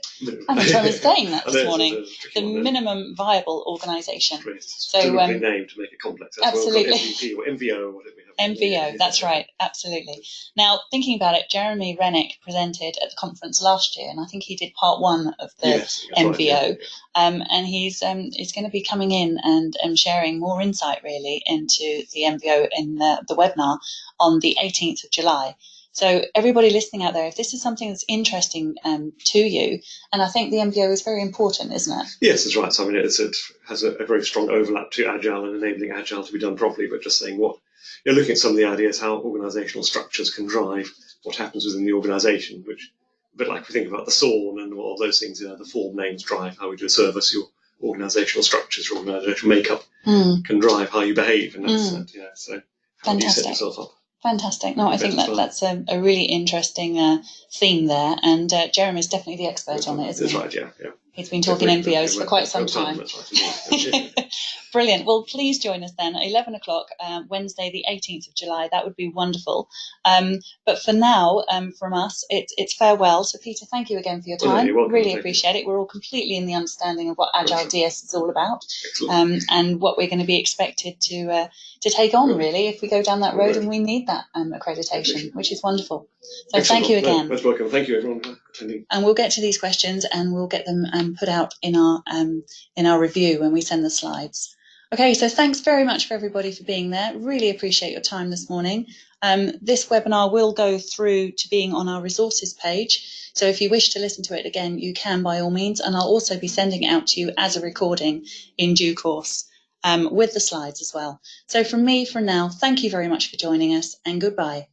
trying to saying that this morning. The minimum viable organisation. So name to make it complex. Absolutely. MVP or MVO, whatever we have. MVO, that's right. Absolutely. Now, thinking about it, Jeremy Rennick presented at the conference last year, and I think he did part one of the MVO. And he's going to be coming in and sharing more insight really into the MVO in the webinar on the 18th of July. So everybody listening out there, if this is something that's interesting to you, and I think the MVO is very important, isn't it? Yes, that's right. So I mean, it has a very strong overlap to Agile and enabling Agile to be done properly, but just saying you're looking at some of the ideas, how organisational structures can drive what happens within the organisation, which a bit like we think about the SORN and all those things, the form names drive how we do a service, your organisational structures, your organisational makeup can drive how you behave, and that's so how do you set yourself up? Fantastic. No, I think that's a really interesting theme there, and Jeremy's definitely the expert on it, isn't he? That's right, yeah. He's been talking NVOs for quite some time. Brilliant. Well, please join us then at 11 o'clock, Wednesday, the 18th of July. That would be wonderful. But for now, from us, it's farewell. So, Peter, thank you again for your time. You're welcome. Really appreciate it. We're all completely in the understanding of what AgileDS is all about, and what we're going to be expected to take on, really, if we go down that road and we need that accreditation, which is wonderful. So, Excellent. thank you again. Most welcome. Thank you, everyone, for attending. And we'll get to these questions and we'll get them put out in our review when we send the slides. Okay, so thanks very much for everybody for being there. Really appreciate your time this morning. This webinar will go through to being on our resources page. So if you wish to listen to it again, you can by all means. And I'll also be sending it out to you as a recording in due course, with the slides as well. So from me for now, thank you very much for joining us and goodbye.